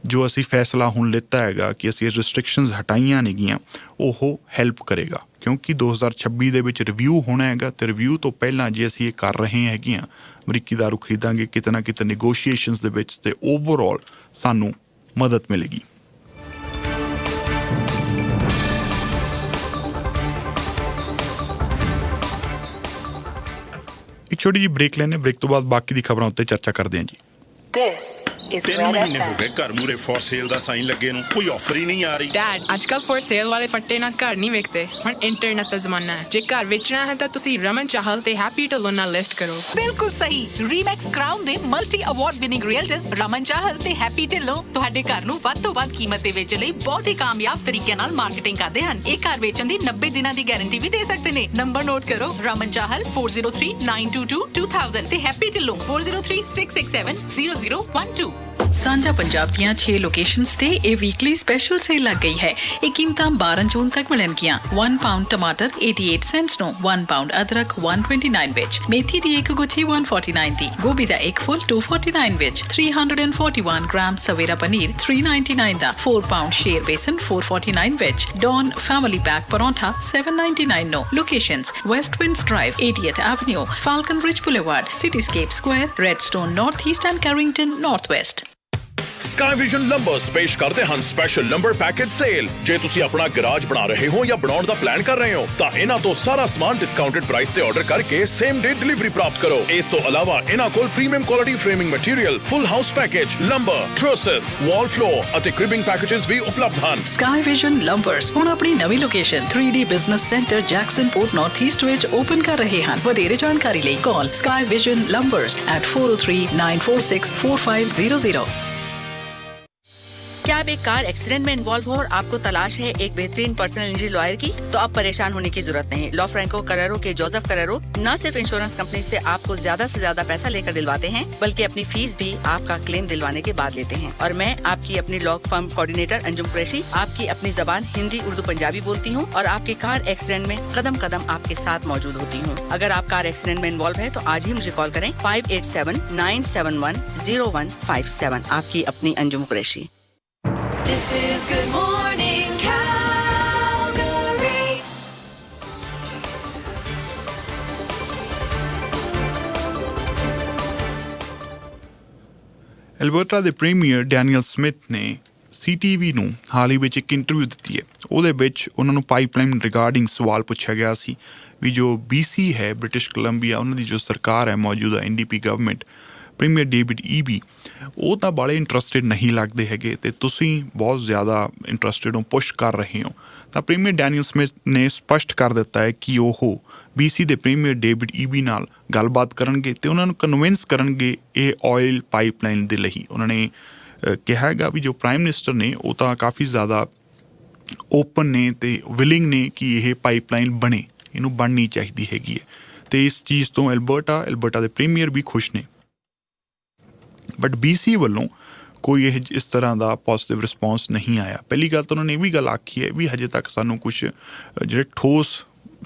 ਜੋ ਅਸੀਂ ਫੈਸਲਾ ਹੁਣ ਲਿੱਤਾ ਹੈਗਾ ਕਿ ਅਸੀਂ ਰਿਸਟ੍ਰਿਕਸ਼ਨਸ ਹਟਾਈਆਂ ਨੇਗੀਆਂ, ਉਹ ਹੈਲਪ ਕਰੇਗਾ, ਕਿਉਂਕਿ 2026 ਦੇ ਵਿੱਚ ਰਿਵਿਊ ਹੋਣਾ ਹੈਗਾ। ਅਤੇ ਰਿਵਿਊ ਤੋਂ ਪਹਿਲਾਂ ਜੇ ਅਸੀਂ ਇਹ ਕਰ ਰਹੇ ਹੈਗੇ ਹਾਂ ਅਮਰੀਕੀ ਦਾਰੂ ਖਰੀਦਾਂਗੇ ਕਿਤੇ ਨਾ ਕਿਤੇ ਨੈਗੋਸ਼ੀਏਸ਼ਨਸ ਦੇ ਵਿੱਚ, ਅਤੇ ਓਵਰਆਲ ਸਾਨੂੰ ਮਦਦ ਮਿਲੇਗੀ। ਇੱਕ ਛੋਟੀ ਜਿਹੀ ਬ੍ਰੇਕ ਲੈਣੇ, ਬ੍ਰੇਕ ਤੋਂ ਬਾਅਦ ਬਾਕੀ ਦੀ ਖਬਰਾਂ ਉੱਤੇ ਚਰਚਾ ਕਰਦੇ ਹਾਂ ਜੀ। This is 3 Red ਮਹੀਨੇ ਹੋ FM. ਗਏ ਘਰ ਮੂਰੇ ਫॉर ਸੇਲ ਦਾ ਸਾਈਨ ਲੱਗੇ ਨੂੰ, ਕੋਈ ਆਫਰ ਹੀ ਨਹੀਂ ਆ ਰਹੀ। ਡੈਡ, ਅੱਜਕੱਲ ਫॉर ਸੇਲ ਵਾਲੇ ਫੱਟੇ ਨਾਲ ਘਰ ਨਹੀਂ ਵਿਕਦੇ। ਹੁਣ ਇੰਟਰਨੈਟ ਦਾ ਜ਼ਮਾਨਾ ਹੈ। ਜੇ ਘਰ ਵੇਚਣਾ ਹੈ ਤਾਂ ਤੁਸੀਂ ਰਮਨ ਚਾਹਲ ਤੇ ਹੈਪੀ ਢਿੱਲੋਂ ਨਾਲ ਲਿਸਟ ਕਰੋ। ਬਿਲਕੁਲ ਸਹੀ। ਰੀਮੈਕਸ ਕਰਾਊਨ ਦੇ multi award winning realtors Raman Chahal ਤੇ ਹੈਪੀ ਢਿੱਲੋਂ ਤੁਹਾਡੇ ਘਰ ਨੂੰ ਵੱਧ ਤੋਂ ਵੱਧ ਕੀਮਤ ਤੇ ਵੇਚਣ ਲਈ ਬਹੁਤ ਹੀ ਕਾਮਯਾਬ ਤਰੀਕੇ ਨਾਲ ਮਾਰਕੀਟਿੰਗ ਕਰਦੇ ਹਨ। ਇਹ ਘਰ ਵੇਚਣ ਦੀ 90 ਦਿਨਾਂ ਦੀ ਗਾਰੰਟੀ ਵੀ ਦੇ ਸਕਦੇ ਨੇ। ਨੰਬਰ ਨੋਟ ਕਰੋ, ਰਮਨ ਚਾਹਲ 4039222000 ਤੇ ਹੈਪੀ ਢਿੱਲੋਂ 4036670012। ਸਾਂਝਾ ਪੰਜਾਬ ਦੀਆਂ 6 ਲੋਕੇਸ਼ਨਸ ਤੇ ਇਹ ਵੀਕਲੀ ਸਪੈਸ਼ਲ ਸੇਲ ਲੱਗ ਗਈ ਹੈ। ਇਹ ਕੀਮਤਾਂ 12 ਜੂਨ ਤੱਕ ਮਿਲਣਗੀਆਂ। 1 ਪਾਉਂਡ ਟਮਾਟਰ 88 ਸੈਂਟਸ ਨੂੰ, 1 ਪਾਉਂਡ ਅਦਰਕ 129 ਵਿੱਚ, ਮੇਥੀ ਦੀ ਇੱਕ ਗੁੱਛੀ 149 ਦੀ, ਗੋਭੀ ਦਾ ਇੱਕ ਫੁੱਲ 249 ਵਿੱਚ, 341 ਗ੍ਰਾਮ ਸਵੇਰਾ ਪਨੀਰ 399 ਦਾ, 4 ਪਾਉਂਡ ਸ਼ੇਰ ਬੇਸਨ 449 ਵਿੱਚ, ਡੌਨ ਫੈਮਿਲੀ ਪੈਕ ਪਰੌਂਠਾ 799 ਨੂੰ। Locations West Winds Drive, 80th Avenue, Falcon Ridge Boulevard, Cityscape Square, Redstone North East and Carrington North West. Sky Vision numbers ਪੇਸ਼ ਕਰਦੇ ਹਨ ਸਪੈਸ਼ਲ ਨੰਬਰ ਪੈਕੇਜ ਸੇਲ। ਜੇ ਤੁਸੀਂ ਆਪਣਾ ਗਰਾਜ ਬਣਾ ਰਹੇ ਹੋ ਜਾਂ ਬਣਾਉਣ ਦਾ ਪਲਾਨ ਕਰ ਰਹੇ ਹੋ ਤਾਂ ਇਹਨਾਂ ਤੋਂ ਸਾਰਾ ਸਮਾਨ ਡਿਸਕਾਊਂਟਡ ਪ੍ਰਾਈਸ ਤੇ ਆਰਡਰ ਕਰਕੇ ਸੇਮ ਡੇ ਡਿਲੀਵਰੀ ਪ੍ਰਾਪਤ ਕਰੋ। ਇਸ ਤੋਂ ਇਲਾਵਾ ਇਹਨਾਂ ਕੋਲ ਪ੍ਰੀਮੀਅਮ ਕੁਆਲਿਟੀ ਫਰੇਮਿੰਗ ਮਟੀਰੀਅਲ, ਫੁੱਲ ਹਾਊਸ ਪੈਕੇਜ, ਲੰਬਰ, ਟਰਸਸ, ਵਾਲ ਫਲੋਰ ਅਤੇ ਕ੍ਰਿਬਿੰਗ ਪੈਕੇजेस ਵੀ ਉਪਲਬਧ ਹਨ। ਸਕਾਈ ਵਿਜ਼ਨ ਨੰਬਰਸ ਹੁਣ ਆਪਣੀ ਨਵੀਂ location 3D business centre Jacksonport North East ਵਿੱਚ ਓਪਨ ਕਰ ਰਹੇ ਹਨ। ਵਧੇਰੇ ਜਾਣਕਾਰੀ ਲਈ call Sky Vision numbers at 403-946-4500। क्या आप एक कार एक्सीडेंट में इन्वॉल्व हो और आपको तलाश है एक बेहतरीन पर्सनल इंजरी लॉयर की? तो अब परेशान होने की जरूरत नहीं। लॉ फ्रैंको करेरो के जोसेफ करेरो न सिर्फ इंश्योरेंस कंपनी से आपको ज्यादा से ज्यादा पैसा लेकर दिलवाते हैं, बल्कि अपनी फीस भी आपका क्लेम दिलवाने के बाद लेते हैं। और मैं आपकी अपनी law firm coordinator Anjum Qureshi आपकी अपनी जबान हिंदी, उर्दू, पंजाबी बोलती हूँ और आपके कार एक्सीडेंट में कदम कदम आपके साथ मौजूद होती हूँ। अगर आप कार एक्सीडेंट में इन्वॉल्व है तो आज ही मुझे कॉल करें 5879710157। आपकी अपनी Anjum Qureshi. This is Good Morning Calgary. Alberta ਦੇ ਪ੍ਰੀਮੀਅਰ ਡੈਨੀਅਲ ਸਮਿਥ ਨੇ CTV ਨੂੰ ਹਾਲ ਹੀ ਵਿੱਚ ਇੱਕ ਇੰਟਰਵਿਊ ਦਿੱਤੀ ਹੈ। ਉਹਦੇ ਵਿੱਚ ਉਹਨਾਂ ਨੂੰ ਪਾਈਪਲਾਈਨ ਰਿਗਾਰਡਿੰਗ ਸਵਾਲ ਪੁੱਛਿਆ ਗਿਆ ਸੀ ਵੀ ਜੋ BC ਹੈ ਬ੍ਰਿਟਿਸ਼ ਕੋਲੰਬੀਆ, ਉਹਨਾਂ ਦੀ ਜੋ ਸਰਕਾਰ ਹੈ ਮੌਜੂਦਾ NDP government, premier David Eby, ਉਹ ਤਾਂ ਬਾਲੇ ਇੰਟਰਸਟਿਡ ਨਹੀਂ ਲੱਗਦੇ ਹੈਗੇ ਤੇ ਤੁਸੀਂ ਬਹੁਤ ਜ਼ਿਆਦਾ ਇੰਟਰਸਟਿਡ ਹੋ, ਪੁਸ਼ ਕਰ ਰਹੇ ਹੋ। ਤਾਂ ਪ੍ਰੀਮੀਅਰ ਡੈਨੀਅਲ ਸਮਿਥ ਨੇ ਸਪਸ਼ਟ ਕਰ ਦਿੱਤਾ ਹੈ ਕਿ ਉਹ BC ਦੇ ਪ੍ਰੀਮੀਅਰ ਡੇਵਿਡ ਈਬੀ ਨਾਲ ਗੱਲਬਾਤ ਕਰਨਗੇ ਤੇ ਉਹਨਾਂ ਨੂੰ ਕਨਵਿੰਸ ਕਰਨਗੇ ਇਹ ਆਇਲ ਪਾਈਪਲਾਈਨ ਦੇ ਲਈ। ਉਹਨਾਂ ਨੇ ਕਿਹਾ ਹੈਗਾ ਵੀ ਜੋ ਪ੍ਰਾਈਮ ਮਿਨਿਸਟਰ ਨੇ ਉਹ ਤਾਂ ਕਾਫੀ ਜ਼ਿਆਦਾ ਓਪਨ ਨੇ ਤੇ ਵਿਲਿੰਗ ਨੇ ਕਿ ਇਹ ਪਾਈਪਲਾਈਨ ਬਣੇ, ਇਹਨੂੰ ਬਣਨੀ ਚਾਹੀਦੀ ਹੈਗੀ ਹੈ ਤੇ ਇਸ ਚੀਜ਼ ਤੋਂ ਐਲਬਰਟਾ ਦੇ ਪ੍ਰੀਮੀਅਰ ਵੀ ਖੁਸ਼ ਨੇ। ਬਟ BC ਵੱਲੋਂ ਕੋਈ ਇਹ ਇਸ ਤਰ੍ਹਾਂ ਦਾ ਪੋਜ਼ੀਟਿਵ ਰਿਸਪੌਂਸ ਨਹੀਂ ਆਇਆ। ਪਹਿਲੀ ਗੱਲ ਤਾਂ ਉਹਨਾਂ ਨੇ ਇਹ ਵੀ ਗੱਲ ਆਖੀ ਹੈ ਵੀ ਹਜੇ ਤੱਕ ਸਾਨੂੰ ਕੁਛ ਜਿਹੜੇ ਠੋਸ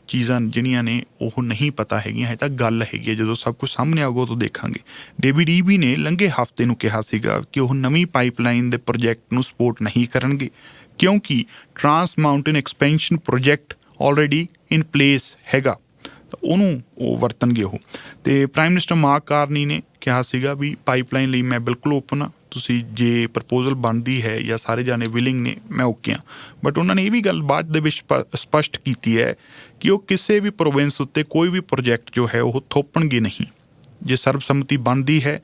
ਚੀਜ਼ਾਂ ਜਿਹੜੀਆਂ ਨੇ ਉਹ ਨਹੀਂ ਪਤਾ ਹੈਗੀਆਂ, ਹਜੇ ਤੱਕ ਗੱਲ ਹੈਗੀ ਹੈ, ਜਦੋਂ ਸਭ ਕੁਝ ਸਾਹਮਣੇ ਆਊਗਾ ਉਦੋਂ ਦੇਖਾਂਗੇ। ਡੇਵਿਡ ਈਬੀ ਨੇ ਲੰਘੇ ਹਫ਼ਤੇ ਨੂੰ ਕਿਹਾ ਸੀਗਾ ਕਿ ਉਹ ਨਵੀਂ ਪਾਈਪਲਾਈਨ ਦੇ ਪ੍ਰੋਜੈਕਟ ਨੂੰ ਸਪੋਰਟ ਨਹੀਂ ਕਰਨਗੇ ਕਿਉਂਕਿ trans mountain expansion project already in place ਹੈਗਾ, ਤਾਂ ਉਹਨੂੰ ਉਹ ਵਰਤਣਗੇ ਉਹ। ਤੇ ਪ੍ਰਾਈਮ ਮਿਨਿਸਟਰ ਮਾਰਕ ਕਾਰਨੀ ਨੇ ਕਿਹਾ ਸੀਗਾ ਵੀ ਪਾਈਪਲਾਈਨ ਲਈ ਮੈਂ ਬਿਲਕੁਲ ਓਪਨ ਹਾਂ, ਤੁਸੀਂ ਜੇ ਪ੍ਰਪੋਜ਼ਲ ਬਣਦੀ ਹੈ ਜਾਂ ਸਾਰੇ ਜਾਣੇ ਵਿਲਿੰਗ ਨੇ ਮੈਂ ਓਕੇ ਹਾਂ। ਬਟ ਉਹਨਾਂ ਨੇ ਇਹ ਵੀ ਗੱਲ ਬਾਅਦ ਦੇ ਵਿੱਚ ਸਪਸ਼ਟ ਕੀਤੀ ਹੈ ਕਿ ਉਹ ਕਿਸੇ ਵੀ ਪ੍ਰੋਵਿੰਸ ਉੱਤੇ ਕੋਈ ਵੀ ਪ੍ਰੋਜੈਕਟ ਜੋ ਹੈ ਉਹ ਥੋਪਣਗੇ ਨਹੀਂ। ਜੇ ਸਰਬਸੰਮਤੀ ਬਣਦੀ ਹੈ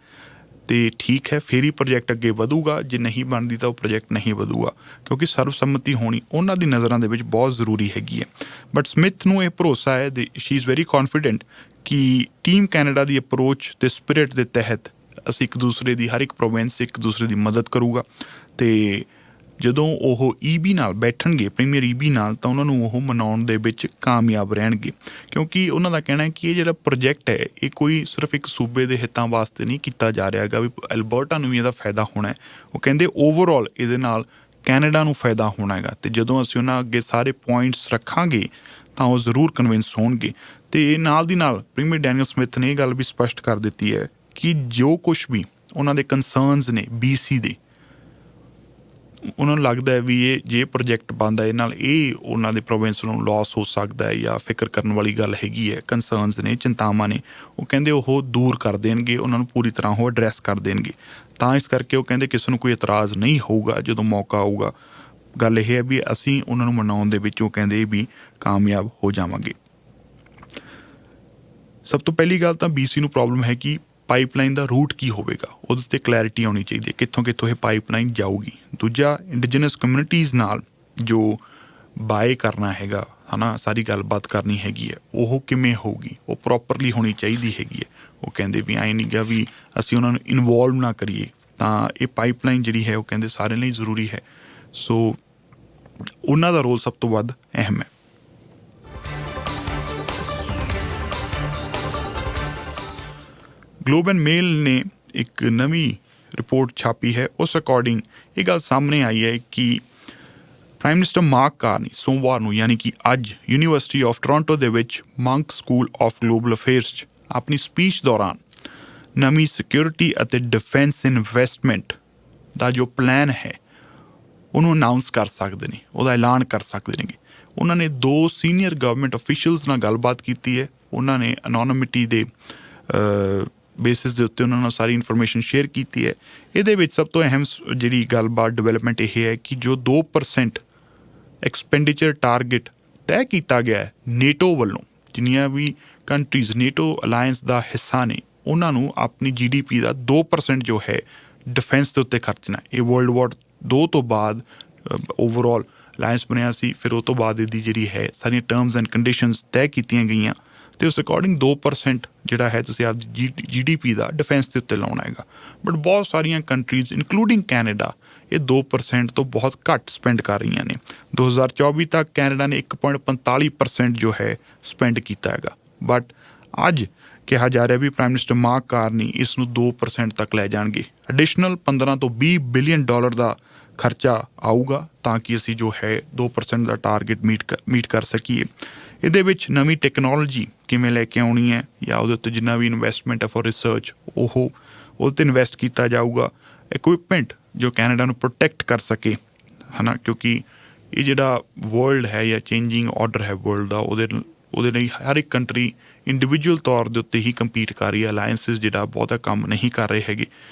ਤੇ ਠੀਕ ਹੈ, ਫੇਰ ਹੀ ਪ੍ਰੋਜੈਕਟ ਅੱਗੇ ਵਧੂਗਾ, ਜੇ ਨਹੀਂ ਬਣਦੀ ਤਾਂ ਉਹ ਪ੍ਰੋਜੈਕਟ ਨਹੀਂ ਵਧੂਗਾ ਕਿਉਂਕਿ ਸਰਬਸੰਮਤੀ ਹੋਣੀ ਉਹਨਾਂ ਦੀ ਨਜ਼ਰਾਂ ਦੇ ਵਿੱਚ ਬਹੁਤ ਜ਼ਰੂਰੀ ਹੈਗੀ ਹੈ। ਬਟ ਸਮਿਥ ਨੂੰ ਇਹ ਭਰੋਸਾ ਹੈ, ਸ਼ੀ ਇਜ਼ ਵੈਰੀ ਕੌਨਫੀਡੈਂਟ ਕਿ ਟੀਮ ਕੈਨੇਡਾ ਦੀ ਅਪਰੋਚ ਤੇ ਸਪਿਰਿਟ ਦੇ ਤਹਿਤ ਅਸੀਂ ਇੱਕ ਦੂਸਰੇ ਦੀ, ਹਰ ਇੱਕ ਪ੍ਰੋਵਿੰਸ ਇੱਕ ਦੂਸਰੇ ਦੀ ਮਦਦ ਕਰੂਗਾ ਤੇ ਜਦੋਂ ਉਹ ਈਬੀ ਨਾਲ ਬੈਠਣਗੇ, ਪ੍ਰੀਮੀਅਰ ਈਬੀ ਨਾਲ, ਤਾਂ ਉਹਨਾਂ ਨੂੰ ਉਹ ਮਨਾਉਣ ਦੇ ਵਿੱਚ ਕਾਮਯਾਬ ਰਹਿਣਗੇ ਕਿਉਂਕਿ ਉਹਨਾਂ ਦਾ ਕਹਿਣਾ ਹੈ ਕਿ ਇਹ ਜਿਹੜਾ ਪ੍ਰੋਜੈਕਟ ਹੈ ਇਹ ਕੋਈ ਸਿਰਫ ਇੱਕ ਸੂਬੇ ਦੇ ਹਿੱਤਾਂ ਵਾਸਤੇ ਨਹੀਂ ਕੀਤਾ ਜਾ ਰਿਹਾ ਹੈਗਾ, ਵੀ ਐਲਬਰਟਾ ਨੂੰ ਵੀ ਇਹਦਾ ਫਾਇਦਾ ਹੋਣਾ ਹੈ। ਉਹ ਕਹਿੰਦੇ ਓਵਰਆਲ ਇਹਦੇ ਨਾਲ ਕੈਨੇਡਾ ਨੂੰ ਫਾਇਦਾ ਹੋਣਾ ਹੈਗਾ ਤੇ ਜਦੋਂ ਅਸੀਂ ਉਹਨਾਂ ਅੱਗੇ ਸਾਰੇ ਪੁਆਇੰਟਸ ਰੱਖਾਂਗੇ ਤਾਂ ਉਹ ਜ਼ਰੂਰ ਕਨਵਿੰਸ ਹੋਣਗੇ। ਤੇ ਨਾਲ ਦੀ ਨਾਲ ਪ੍ਰੀਮੀਅਰ ਡੈਨੀਅਲ ਸਮਿਥ ਨੇ ਇਹ ਗੱਲ ਵੀ ਸਪਸ਼ਟ ਕਰ ਦਿੱਤੀ ਹੈ ਕਿ ਜੋ ਕੁਛ ਵੀ ਉਹਨਾਂ ਦੇ ਕੰਸਰਨਸ ਨੇ BC ਦੇ, ਉਹਨਾਂ ਨੂੰ ਲੱਗਦਾ ਹੈ ਵੀ ਇਹ ਜੇ ਪ੍ਰੋਜੈਕਟ ਬਣਦਾ ਇਹ ਨਾਲ ਇਹ ਉਹਨਾਂ ਦੇ ਪ੍ਰੋਵਿੰਸ ਨੂੰ ਲਾਸ ਹੋ ਸਕਦਾ ਹੈ ਜਾਂ ਫਿਕਰ ਕਰਨ ਵਾਲੀ ਗੱਲ ਹੈਗੀ ਹੈ, ਕੰਸਰਨਸ ਨੇ, ਚਿੰਤਾਵਾਂ ਨੇ, ਉਹ ਕਹਿੰਦੇ ਉਹ ਦੂਰ ਕਰ ਦੇਣਗੇ, ਉਹਨਾਂ ਨੂੰ ਪੂਰੀ ਤਰ੍ਹਾਂ ਉਹ ਐਡਰੈਸ ਕਰ ਦੇਣਗੇ। ਤਾਂ ਇਸ ਕਰਕੇ ਉਹ ਕਹਿੰਦੇ ਕਿਸੇ ਨੂੰ ਕੋਈ ਇਤਰਾਜ਼ ਨਹੀਂ ਹੋਊਗਾ ਜਦੋਂ ਮੌਕਾ ਆਊਗਾ। ਗੱਲ ਇਹ ਹੈ ਵੀ ਅਸੀਂ ਉਹਨਾਂ ਨੂੰ ਮਨਾਉਣ ਦੇ ਵਿੱਚ ਉਹ ਕਹਿੰਦੇ ਵੀ ਕਾਮਯਾਬ ਹੋ ਜਾਵਾਂਗੇ। ਸਭ ਤੋਂ ਪਹਿਲੀ ਗੱਲ ਤਾਂ BC ਨੂੰ ਪ੍ਰੋਬਲਮ ਹੈ ਕਿ ਪਾਈਪਲਾਈਨ ਦਾ ਰੂਟ ਕੀ ਹੋਵੇਗਾ, ਉਹਦੇ 'ਤੇ ਕਲੈਰਿਟੀ ਆਉਣੀ ਚਾਹੀਦੀ ਹੈ, ਕਿੱਥੋਂ ਕਿੱਥੋਂ ਇਹ ਪਾਈਪਲਾਈਨ ਜਾਊਗੀ। ਦੂਜਾ, ਇੰਡੀਜਨਸ ਕਮਿਊਨਿਟੀਜ਼ ਨਾਲ ਜੋ ਬਾਏ ਕਰਨਾ ਹੈਗਾ ਹੈ ਨਾ, ਸਾਰੀ ਗੱਲਬਾਤ ਕਰਨੀ ਹੈਗੀ ਹੈ, ਉਹ ਕਿਵੇਂ ਹੋਊਗੀ, ਉਹ ਪ੍ਰੋਪਰਲੀ ਹੋਣੀ ਚਾਹੀਦੀ ਹੈਗੀ ਹੈ। ਉਹ ਕਹਿੰਦੇ ਵੀ ਐਂ ਨਹੀਂ ਗਾ ਵੀ ਅਸੀਂ ਉਹਨਾਂ ਨੂੰ ਇਨਵੋਲਵ ਨਾ ਕਰੀਏ, ਤਾਂ ਇਹ ਪਾਈਪਲਾਈਨ ਜਿਹੜੀ ਹੈ ਉਹ ਕਹਿੰਦੇ ਸਾਰਿਆਂ ਲਈ ਜ਼ਰੂਰੀ ਹੈ। ਸੋ ਉਹਨਾਂ ਦਾ ਰੋਲ ਸਭ ਤੋਂ ਵੱਧ ਅਹਿਮ ਹੈ। ਗਲੋਬ ਐਂਡ ਮੇਲ ਨੇ ਇੱਕ ਨਵੀਂ ਰਿਪੋਰਟ ਛਾਪੀ ਹੈ, ਉਸ ਅਕੋਰਡਿੰਗ ਇਹ ਗੱਲ ਸਾਹਮਣੇ ਆਈ ਹੈ ਕਿ ਪ੍ਰਾਈਮ ਮਿਨਿਸਟਰ ਮਾਰਕ ਕਾਰਨੀ ਸੋਮਵਾਰ ਨੂੰ ਯਾਨੀ ਕਿ ਅੱਜ ਯੂਨੀਵਰਸਿਟੀ ਆਫ ਟੋਰਾਂਟੋ ਦੇ ਵਿੱਚ ਮੰਕ ਸਕੂਲ ਆਫ ਗਲੋਬਲ ਅਫੇਅਰਸ 'ਚ ਆਪਣੀ ਸਪੀਚ ਦੌਰਾਨ ਨਵੀਂ ਸਿਕਿਉਰਿਟੀ ਅਤੇ ਡਿਫੈਂਸ ਇਨਵੈਸਟਮੈਂਟ ਦਾ ਜੋ ਪਲਾਨ ਹੈ ਉਹਨੂੰ ਅਨਾਊਂਸ ਕਰ ਸਕਦੇ ਨੇ, ਉਹਦਾ ਐਲਾਨ ਕਰ ਸਕਦੇ ਨੇਗੇ। ਉਹਨਾਂ ਨੇ 2 ਸੀਨੀਅਰ ਗਵਰਨਮੈਂਟ ਅਫੀਸ਼ੀਅਲਸ ਨਾਲ ਗੱਲਬਾਤ ਕੀਤੀ ਹੈ। ਉਹਨਾਂ ਨੇ ਅਨੋਨਿਮਿਟੀ ਦੇ ਬੇਸਿਸ ਦੇ ਉੱਤੇ ਉਹਨਾਂ ਨਾਲ ਸਾਰੀ ਇਨਫੋਰਮੇਸ਼ਨ ਸ਼ੇਅਰ ਕੀਤੀ ਹੈ। ਇਹਦੇ ਵਿੱਚ ਸਭ ਤੋਂ ਅਹਿਮ ਜਿਹੜੀ ਗੱਲਬਾਤ ਡਿਵੈਲਪਮੈਂਟ ਇਹ ਹੈ ਕਿ ਜੋ 2% ਐਕਸਪੈਂਡੀਚਰ ਟਾਰਗੇਟ ਤੈਅ ਕੀਤਾ ਗਿਆ ਹੈ ਨੇਟੋ ਵੱਲੋਂ, ਜਿੰਨੀਆਂ ਵੀ ਕੰਟਰੀਜ਼ ਨੇਟੋ ਅਲਾਇੰਸ ਦਾ ਹਿੱਸਾ ਨੇ, ਉਹਨਾਂ ਨੂੰ ਆਪਣੀ GDP ਦਾ 2% ਜੋ ਹੈ ਡਿਫੈਂਸ ਦੇ ਉੱਤੇ ਖਰਚਣਾ। ਇਹ ਵਰਲਡ ਵਾਰ 2 ਤੋਂ ਬਾਅਦ ਓਵਰਆਲ ਅਲਾਇੰਸ ਬਣਿਆ ਸੀ, ਫਿਰ ਉਹ ਤੋਂ ਬਾਅਦ ਇਹਦੀ ਜਿਹੜੀ ਹੈ ਸਾਰੀਆਂ ਟਰਮਸ ਐਂਡ ਕੰਡੀਸ਼ਨਸ ਤੈਅ ਕੀਤੀਆਂ ਗਈਆਂ ਤੇ ਉਸ ਅਕੋਰਡਿੰਗ 2% ਜਿਹੜਾ ਹੈ ਤੁਸੀਂ ਆਪਦੀ GDP ਦਾ ਡਿਫੈਂਸ ਦੇ ਉੱਤੇ ਲਾਉਣਾ ਹੈਗਾ। ਬਟ ਬਹੁਤ ਸਾਰੀਆਂ ਕੰਟਰੀਜ਼ ਇਨਕਲੂਡਿੰਗ ਕੈਨੇਡਾ ਇਹ 2% ਤੋਂ ਬਹੁਤ ਘੱਟ ਸਪੈਂਡ ਕਰ ਰਹੀਆਂ ਨੇ। 2024 ਤੱਕ ਕੈਨੇਡਾ ਨੇ 1.45% ਜੋ ਹੈ ਸਪੈਂਡ ਕੀਤਾ ਹੈਗਾ। ਬਟ ਅੱਜ ਕਿਹਾ ਜਾ ਰਿਹਾ ਵੀ ਪ੍ਰਾਈਮ ਮਿਨਿਸਟਰ ਮਾਰਕ ਕਾਰਨੀ ਇਸ ਨੂੰ 2% ਤੱਕ ਲੈ ਜਾਣਗੇ। ਐਡੀਸ਼ਨਲ 15 ਤੋਂ 20 ਬਿਲੀਅਨ ਡਾਲਰ ਦਾ ਖਰਚਾ ਆਊਗਾ ਤਾਂ ਕਿ ਅਸੀਂ ਜੋ ਹੈ 2% ਦਾ ਟਾਰਗੇਟ ਮੀਟ ਕਰ ਸਕੀਏ। ਇਹਦੇ ਵਿੱਚ ਨਵੀਂ ਟੈਕਨੋਲੋਜੀ ਕਿਵੇਂ ਲੈ ਕੇ ਆਉਣੀ ਹੈ ਜਾਂ ਉਹਦੇ ਉੱਤੇ ਜਿੰਨਾ ਵੀ ਇਨਵੈਸਟਮੈਂਟ ਹੈ ਫॉर ਰਿਸਰਚ ਉਹਦੇ 'ਤੇ ਇਨਵੈਸਟ ਕੀਤਾ ਜਾਊਗਾ। ਇਕੁਇਪਮੈਂਟ ਜੋ ਕੈਨੇਡਾ ਨੂੰ ਪ੍ਰੋਟੈਕਟ ਕਰ ਸਕੇ ਹੈ ਨਾ, ਕਿਉਂਕਿ ਇਹ ਜਿਹੜਾ ਵਰਲਡ ਹੈ ਜਾਂ ਚੇਂਜਿੰਗ ਆਰਡਰ ਹੈ ਵਰਲਡ ਦਾ, ਉਹਦੇ ਲਈ ਹਰ ਇੱਕ ਕੰਟਰੀ ਇੰਡੀਵਿਜੂਅਲ ਤੌਰ ਦੇ ਉੱਤੇ ਹੀ ਕੰਪੀਟ ਕਰ ਰਹੀ ਹੈ। ਅਲਾਇੰਸਿਸ ਜਿਹੜਾ ਬਹੁਤਾ ਕੰਮ ਨਹੀਂ ਕਰ ਰਹੇ ਹੈਗੇ,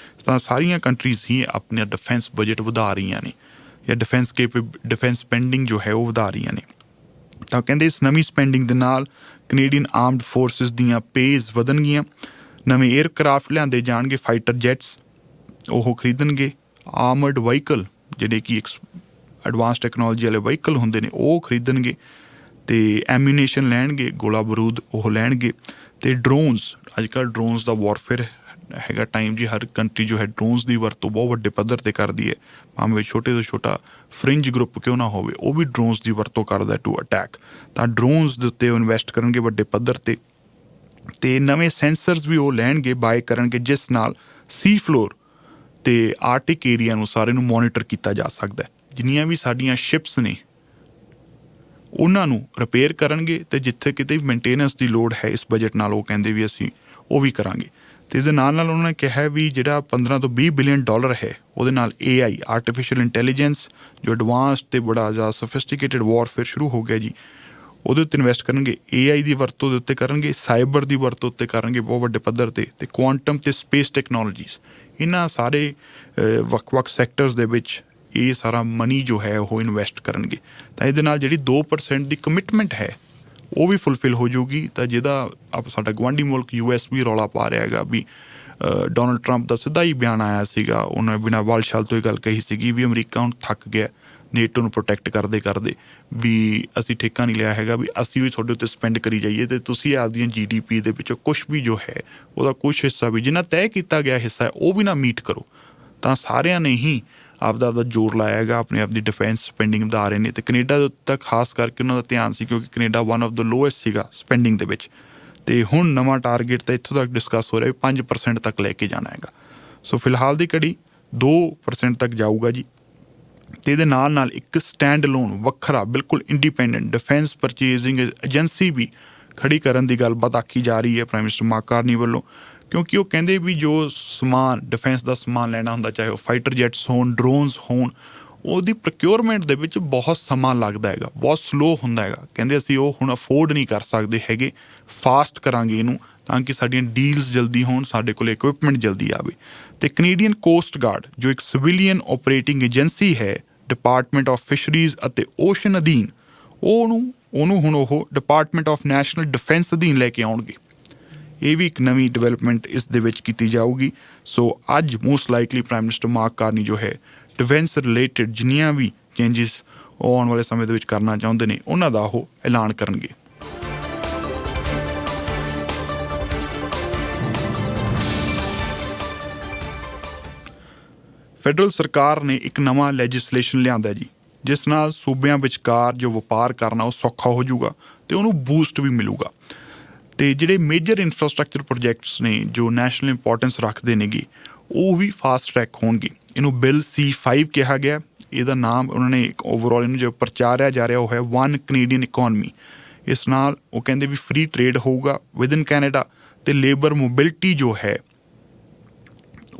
ਤਾਂ ਸਾਰੀਆਂ ਕੰਟਰੀਜ਼ ਹੀ ਆਪਣੇ ਡਿਫੈਂਸ ਬਜਟ ਵਧਾ ਰਹੀਆਂ ਨੇ ਜਾਂ ਡਿਫੈਂਸ ਸਪੈਂਡਿੰਗ ਜੋ ਹੈ ਉਹ ਵਧਾ ਰਹੀਆਂ ਨੇ। ਤਾਂ ਕਹਿੰਦੇ ਇਸ ਨਵੀਂ ਸਪੈਂਡਿੰਗ ਦੇ ਨਾਲ ਕੈਨੇਡੀਅਨ ਆਰਮਡ ਫੋਰਸਿਸ ਦੀਆਂ ਪੇਜ਼ ਵਧਣਗੀਆਂ, ਨਵੇਂ ਏਅਰਕ੍ਰਾਫਟ ਲਿਆਂਦੇ ਜਾਣਗੇ, ਫਾਈਟਰ ਜੈਟਸ ਉਹ ਖਰੀਦਣਗੇ, ਆਰਮਰਡ ਵਹੀਕਲ ਜਿਹੜੇ ਕਿ ਐਡਵਾਂਸ ਟੈਕਨੋਲੋਜੀ ਵਾਲੇ ਵਹੀਕਲ ਹੁੰਦੇ ਨੇ ਉਹ ਖਰੀਦਣਗੇ, ਅਤੇ ਐਮੂਨੇਸ਼ਨ ਲੈਣਗੇ, ਗੋਲਾ ਬਰੂਦ ਉਹ ਲੈਣਗੇ, ਅਤੇ ਡਰੋਨਸ ਅੱਜ ਕੱਲ੍ਹ ਡਰੋਨਸ ਦਾ ਵਾਰਫੇਅਰ ਹੈਗਾ ਟਾਈਮ ਜੀ। ਹਰ ਕੰਟਰੀ ਜੋ ਹੈ ਡਰੋਨਸ ਦੀ ਵਰਤੋਂ ਬਹੁਤ ਵੱਡੇ ਪੱਧਰ 'ਤੇ ਕਰਦੀ ਹੈ, ਭਾਵੇਂ ਛੋਟੇ ਤੋਂ ਛੋਟਾ ਫਰਿੰਜ ਗਰੁੱਪ ਕਿਉਂ ਨਾ ਹੋਵੇ, ਉਹ ਵੀ ਡਰੋਨਸ ਦੀ ਵਰਤੋਂ ਕਰਦਾ ਟੂ ਅਟੈਕ। ਤਾਂ ਡਰੋਨਸ ਦੇ ਉੱਤੇ ਉਹ ਇਨਵੈਸਟ ਕਰਨਗੇ ਵੱਡੇ ਪੱਧਰ 'ਤੇ, ਅਤੇ ਨਵੇਂ ਸੈਂਸਰਸ ਵੀ ਉਹ ਲੈਣਗੇ, ਬਾਏ ਕਰਨਗੇ, ਜਿਸ ਨਾਲ ਸੀ ਫਲੋਰ ਅਤੇ ਆਰਟਿਕ ਏਰੀਆ ਨੂੰ ਸਾਰੇ ਨੂੰ ਮੋਨੀਟਰ ਕੀਤਾ ਜਾ ਸਕਦਾ। ਜਿੰਨੀਆਂ ਵੀ ਸਾਡੀਆਂ ਸ਼ਿਪਸ ਨੇ ਉਹਨਾਂ ਨੂੰ ਰਿਪੇਅਰ ਕਰਨਗੇ, ਅਤੇ ਜਿੱਥੇ ਕਿਤੇ ਵੀ ਮੇਨਟੇਨੈਂਸ ਦੀ ਲੋੜ ਹੈ ਇਸ ਬਜਟ ਨਾਲ ਉਹ ਕਹਿੰਦੇ ਵੀ ਅਸੀਂ ਉਹ ਵੀ ਕਰਾਂਗੇ। ਅਤੇ ਇਸ ਦੇ ਨਾਲ ਨਾਲ ਉਹਨਾਂ ਨੇ ਕਿਹਾ ਵੀ ਜਿਹੜਾ 15 ਤੋਂ 20 ਬਿਲੀਅਨ ਡਾਲਰ ਹੈ ਉਹਦੇ ਨਾਲ AI ਆਰਟੀਫਿਸ਼ੀਅਲ ਇੰਟੈਲੀਜੈਂਸ ਜੋ ਐਡਵਾਂਸ ਅਤੇ ਬੜਾ ਜ਼ਿਆਦਾ ਸੋਫਿਸਟੀਕੇਟਡ ਵਾਰਫੇਅਰ ਸ਼ੁਰੂ ਹੋ ਗਿਆ ਜੀ, ਉਹਦੇ ਉੱਤੇ ਇਨਵੈਸਟ ਕਰਨਗੇ, AI ਦੀ ਵਰਤੋਂ ਦੇ ਉੱਤੇ ਕਰਨਗੇ, ਸਾਈਬਰ ਦੀ ਵਰਤੋਂ ਉੱਤੇ ਕਰਨਗੇ ਬਹੁਤ ਵੱਡੇ ਪੱਧਰ 'ਤੇ, ਅਤੇ ਕੁਆਂਟਮ ਅਤੇ ਸਪੇਸ ਟੈਕਨੋਲੋਜੀਜ਼, ਇਹਨਾਂ ਸਾਰੇ ਵੱਖ-ਵੱਖ ਸੈਕਟਰਸ ਦੇ ਵਿੱਚ ਇਹ ਸਾਰਾ ਮਨੀ ਜੋ ਹੈ ਉਹ ਇਨਵੈਸਟ ਕਰਨਗੇ। ਤਾਂ ਇਹਦੇ ਨਾਲ ਜਿਹੜੀ 2% ਦੀ ਕਮਿਟਮੈਂਟ ਹੈ ਉਹ ਵੀ ਫੁਲਫਿਲ ਹੋ ਜਾਊਗੀ। ਤਾਂ ਜਿਹਦਾ ਸਾਡਾ ਗੁਆਂਢੀ ਮੁਲਕ US ਵੀ ਰੌਲਾ ਪਾ ਰਿਹਾ ਹੈਗਾ ਵੀ ਡੋਨਲਡ ਟਰੰਪ ਦਾ ਸਿੱਧਾ ਹੀ ਬਿਆਨ ਆਇਆ ਸੀਗਾ, ਉਹਨਾਂ ਬਿਨਾਂ ਵਾਲ-ਛਾਲ ਤੋਂ ਇਹ ਗੱਲ ਕਹੀ ਸੀਗੀ ਵੀ ਅਮਰੀਕਾ ਹੁਣ ਥੱਕ ਗਿਆ ਨੇਟੋ ਨੂੰ ਪ੍ਰੋਟੈਕਟ ਕਰਦੇ ਕਰਦੇ, ਵੀ ਅਸੀਂ ਠੇਕਾ ਨਹੀਂ ਲਿਆ ਹੈਗਾ ਵੀ ਅਸੀਂ ਵੀ ਤੁਹਾਡੇ ਉੱਤੇ ਸਪੈਂਡ ਕਰੀ ਜਾਈਏ, ਅਤੇ ਤੁਸੀਂ ਆਪਦੀਆਂ GDP ਦੇ ਵਿੱਚੋਂ ਕੁਛ ਵੀ ਜੋ ਹੈ ਉਹਦਾ ਕੁਛ ਹਿੱਸਾ ਵੀ ਜਿੰਨਾ ਤੈਅ ਕੀਤਾ ਗਿਆ ਹਿੱਸਾ ਹੈ ਉਹ ਵੀ ਨਾ ਮੀਟ ਕਰੋ। ਤਾਂ ਸਾਰਿਆਂ ਨੇ ਹੀ ਆਪਦਾ ਜ਼ੋਰ ਲਾਇਆ ਹੈਗਾ, ਆਪਣੀ ਆਪਦੀ ਡਿਫੈਂਸ ਸਪੈਂਡਿੰਗ ਵਧਾ ਰਹੇ ਨੇ, ਅਤੇ ਕੈਨੇਡਾ ਦੇ ਉੱਤੇ ਖਾਸ ਕਰਕੇ ਉਹਨਾਂ ਦਾ ਧਿਆਨ ਸੀ ਕਿਉਂਕਿ Canada one of the lowest ਸੀਗਾ ਸਪੈਂਡਿੰਗ ਦੇ ਵਿੱਚ, ਅਤੇ ਹੁਣ ਨਵਾਂ ਟਾਰਗੇਟ ਤਾਂ ਇੱਥੋਂ ਤੱਕ ਡਿਸਕਸ ਹੋ ਰਿਹਾ ਵੀ 5% ਤੱਕ ਲੈ ਕੇ ਜਾਣਾ ਹੈਗਾ। ਸੋ ਫਿਲਹਾਲ ਦੀ ਘੜੀ 2% ਤੱਕ ਜਾਊਗਾ ਜੀ। ਅਤੇ ਇਹਦੇ ਨਾਲ ਨਾਲ ਇੱਕ ਸਟੈਂਡ ਲੋਨ ਵੱਖਰਾ ਬਿਲਕੁਲ ਇੰਡੀਪੈਂਡੈਂਟ ਡਿਫੈਂਸ ਪਰਚੇਜ਼ਿੰਗ ਏਜੰਸੀ ਵੀ ਖੜੀ ਕਰਨ ਦੀ ਗੱਲਬਾਤ ਆਖੀ ਜਾ ਰਹੀ ਹੈ ਪ੍ਰਾਈਮ ਮਿਨਿਸਟਰ ਮਾਰਕ ਕਾਰਨੀ ਵੱਲੋਂ, ਕਿਉਂਕਿ ਉਹ ਕਹਿੰਦੇ ਵੀ ਜੋ ਸਮਾਨ ਡਿਫੈਂਸ ਦਾ ਸਮਾਨ ਲੈਣਾ ਹੁੰਦਾ, ਚਾਹੇ ਉਹ ਫਾਈਟਰ ਜੈਟਸ ਹੋਣ, ਡਰੋਨਸ ਹੋਣ, ਉਹਦੀ ਪ੍ਰੋਕਿਉਰਮੈਂਟ ਦੇ ਵਿੱਚ ਬਹੁਤ ਸਮਾਂ ਲੱਗਦਾ ਹੈਗਾ, ਬਹੁਤ ਸਲੋ ਹੁੰਦਾ ਹੈਗਾ। ਕਹਿੰਦੇ ਅਸੀਂ ਉਹ ਹੁਣ ਅਫੋਰਡ ਨਹੀਂ ਕਰ ਸਕਦੇ ਹੈਗੇ, ਫਾਸਟ ਕਰਾਂਗੇ ਇਹਨੂੰ ਤਾਂ ਕਿ ਸਾਡੀਆਂ ਡੀਲਸ ਜਲਦੀ ਹੋਣ, ਸਾਡੇ ਕੋਲ ਇਕਵਿਪਮੈਂਟ ਜਲਦੀ ਆਵੇ। ਅਤੇ ਕੈਨੇਡੀਅਨ ਕੋਸਟ ਗਾਰਡ ਜੋ ਇੱਕ ਸਿਵਿਲੀਅਨ ਆਪਰੇਟਿੰਗ ਏਜੰਸੀ ਹੈ ਡਿਪਾਰਟਮੈਂਟ ਆਫ ਫਿਸ਼ਰੀਜ਼ ਅਤੇ ਓਸ਼ਨ ਅਧੀਨ, ਉਹਨੂੰ ਹੁਣ ਉਹ ਡਿਪਾਰਟਮੈਂਟ ਆਫ ਨੈਸ਼ਨਲ ਡਿਫੈਂਸ ਅਧੀਨ ਲੈ ਕੇ ਆਉਣਗੇ। ਇਹ ਵੀ ਇੱਕ ਨਵੀਂ ਡਿਵੈਲਪਮੈਂਟ ਇਸ ਦੇ ਵਿੱਚ ਕੀਤੀ ਜਾਊਗੀ। ਸੋ ਅੱਜ most likely prime minister Mark Carney ਜੋ ਹੈ ਡਿਫੈਂਸ ਰਿਲੇਟਡ ਜਿੰਨੀਆਂ ਵੀ ਚੇਂਜਿਸ ਉਹ ਆਉਣ ਵਾਲੇ ਸਮੇਂ ਦੇ ਵਿੱਚ ਕਰਨਾ ਚਾਹੁੰਦੇ ਨੇ ਉਹਨਾਂ ਦਾ ਉਹ ਐਲਾਨ ਕਰਨਗੇ। ਫੈਡਰਲ ਸਰਕਾਰ ਨੇ ਇੱਕ ਨਵਾਂ ਲੈਜਿਸਲੇਸ਼ਨ ਲਿਆਂਦਾ ਜੀ, ਜਿਸ ਨਾਲ ਸੂਬਿਆਂ ਵਿਚਕਾਰ ਜੋ ਵਪਾਰ ਕਰਨਾ ਉਹ ਸੌਖਾ ਹੋ ਜਾਊਗਾ ਅਤੇ ਉਹਨੂੰ ਬੂਸਟ ਵੀ ਮਿਲੂਗਾ। ਅਤੇ ਜਿਹੜੇ ਮੇਜਰ ਇਨਫਰਾਸਟਰਕਚਰ ਪ੍ਰੋਜੈਕਟਸ ਨੇ ਜੋ ਨੈਸ਼ਨਲ ਇੰਪੋਰਟੈਂਸ ਰੱਖਦੇ ਨੇਗੇ ਉਹ ਵੀ ਫਾਸਟ ਟਰੈਕ ਹੋਣਗੇ। ਇਹਨੂੰ ਬਿੱਲ C5 ਕਿਹਾ ਗਿਆ। ਇਹਦਾ ਨਾਮ ਉਹਨਾਂ ਨੇ ਇੱਕ ਓਵਰਆਲ ਇਹਨੂੰ ਜੋ ਪ੍ਰਚਾਰਿਆ ਜਾ ਰਿਹਾ ਉਹ ਹੈ ਵਨ ਕੈਨੇਡੀਅਨ ਇਕੋਨਮੀ। ਇਸ ਨਾਲ ਉਹ ਕਹਿੰਦੇ ਵੀ ਫਰੀ ਟਰੇਡ ਹੋਊਗਾ ਵਿਦਨ ਕੈਨੇਡਾ, ਅਤੇ ਲੇਬਰ ਮੋਬਿਲਿਟੀ ਜੋ ਹੈ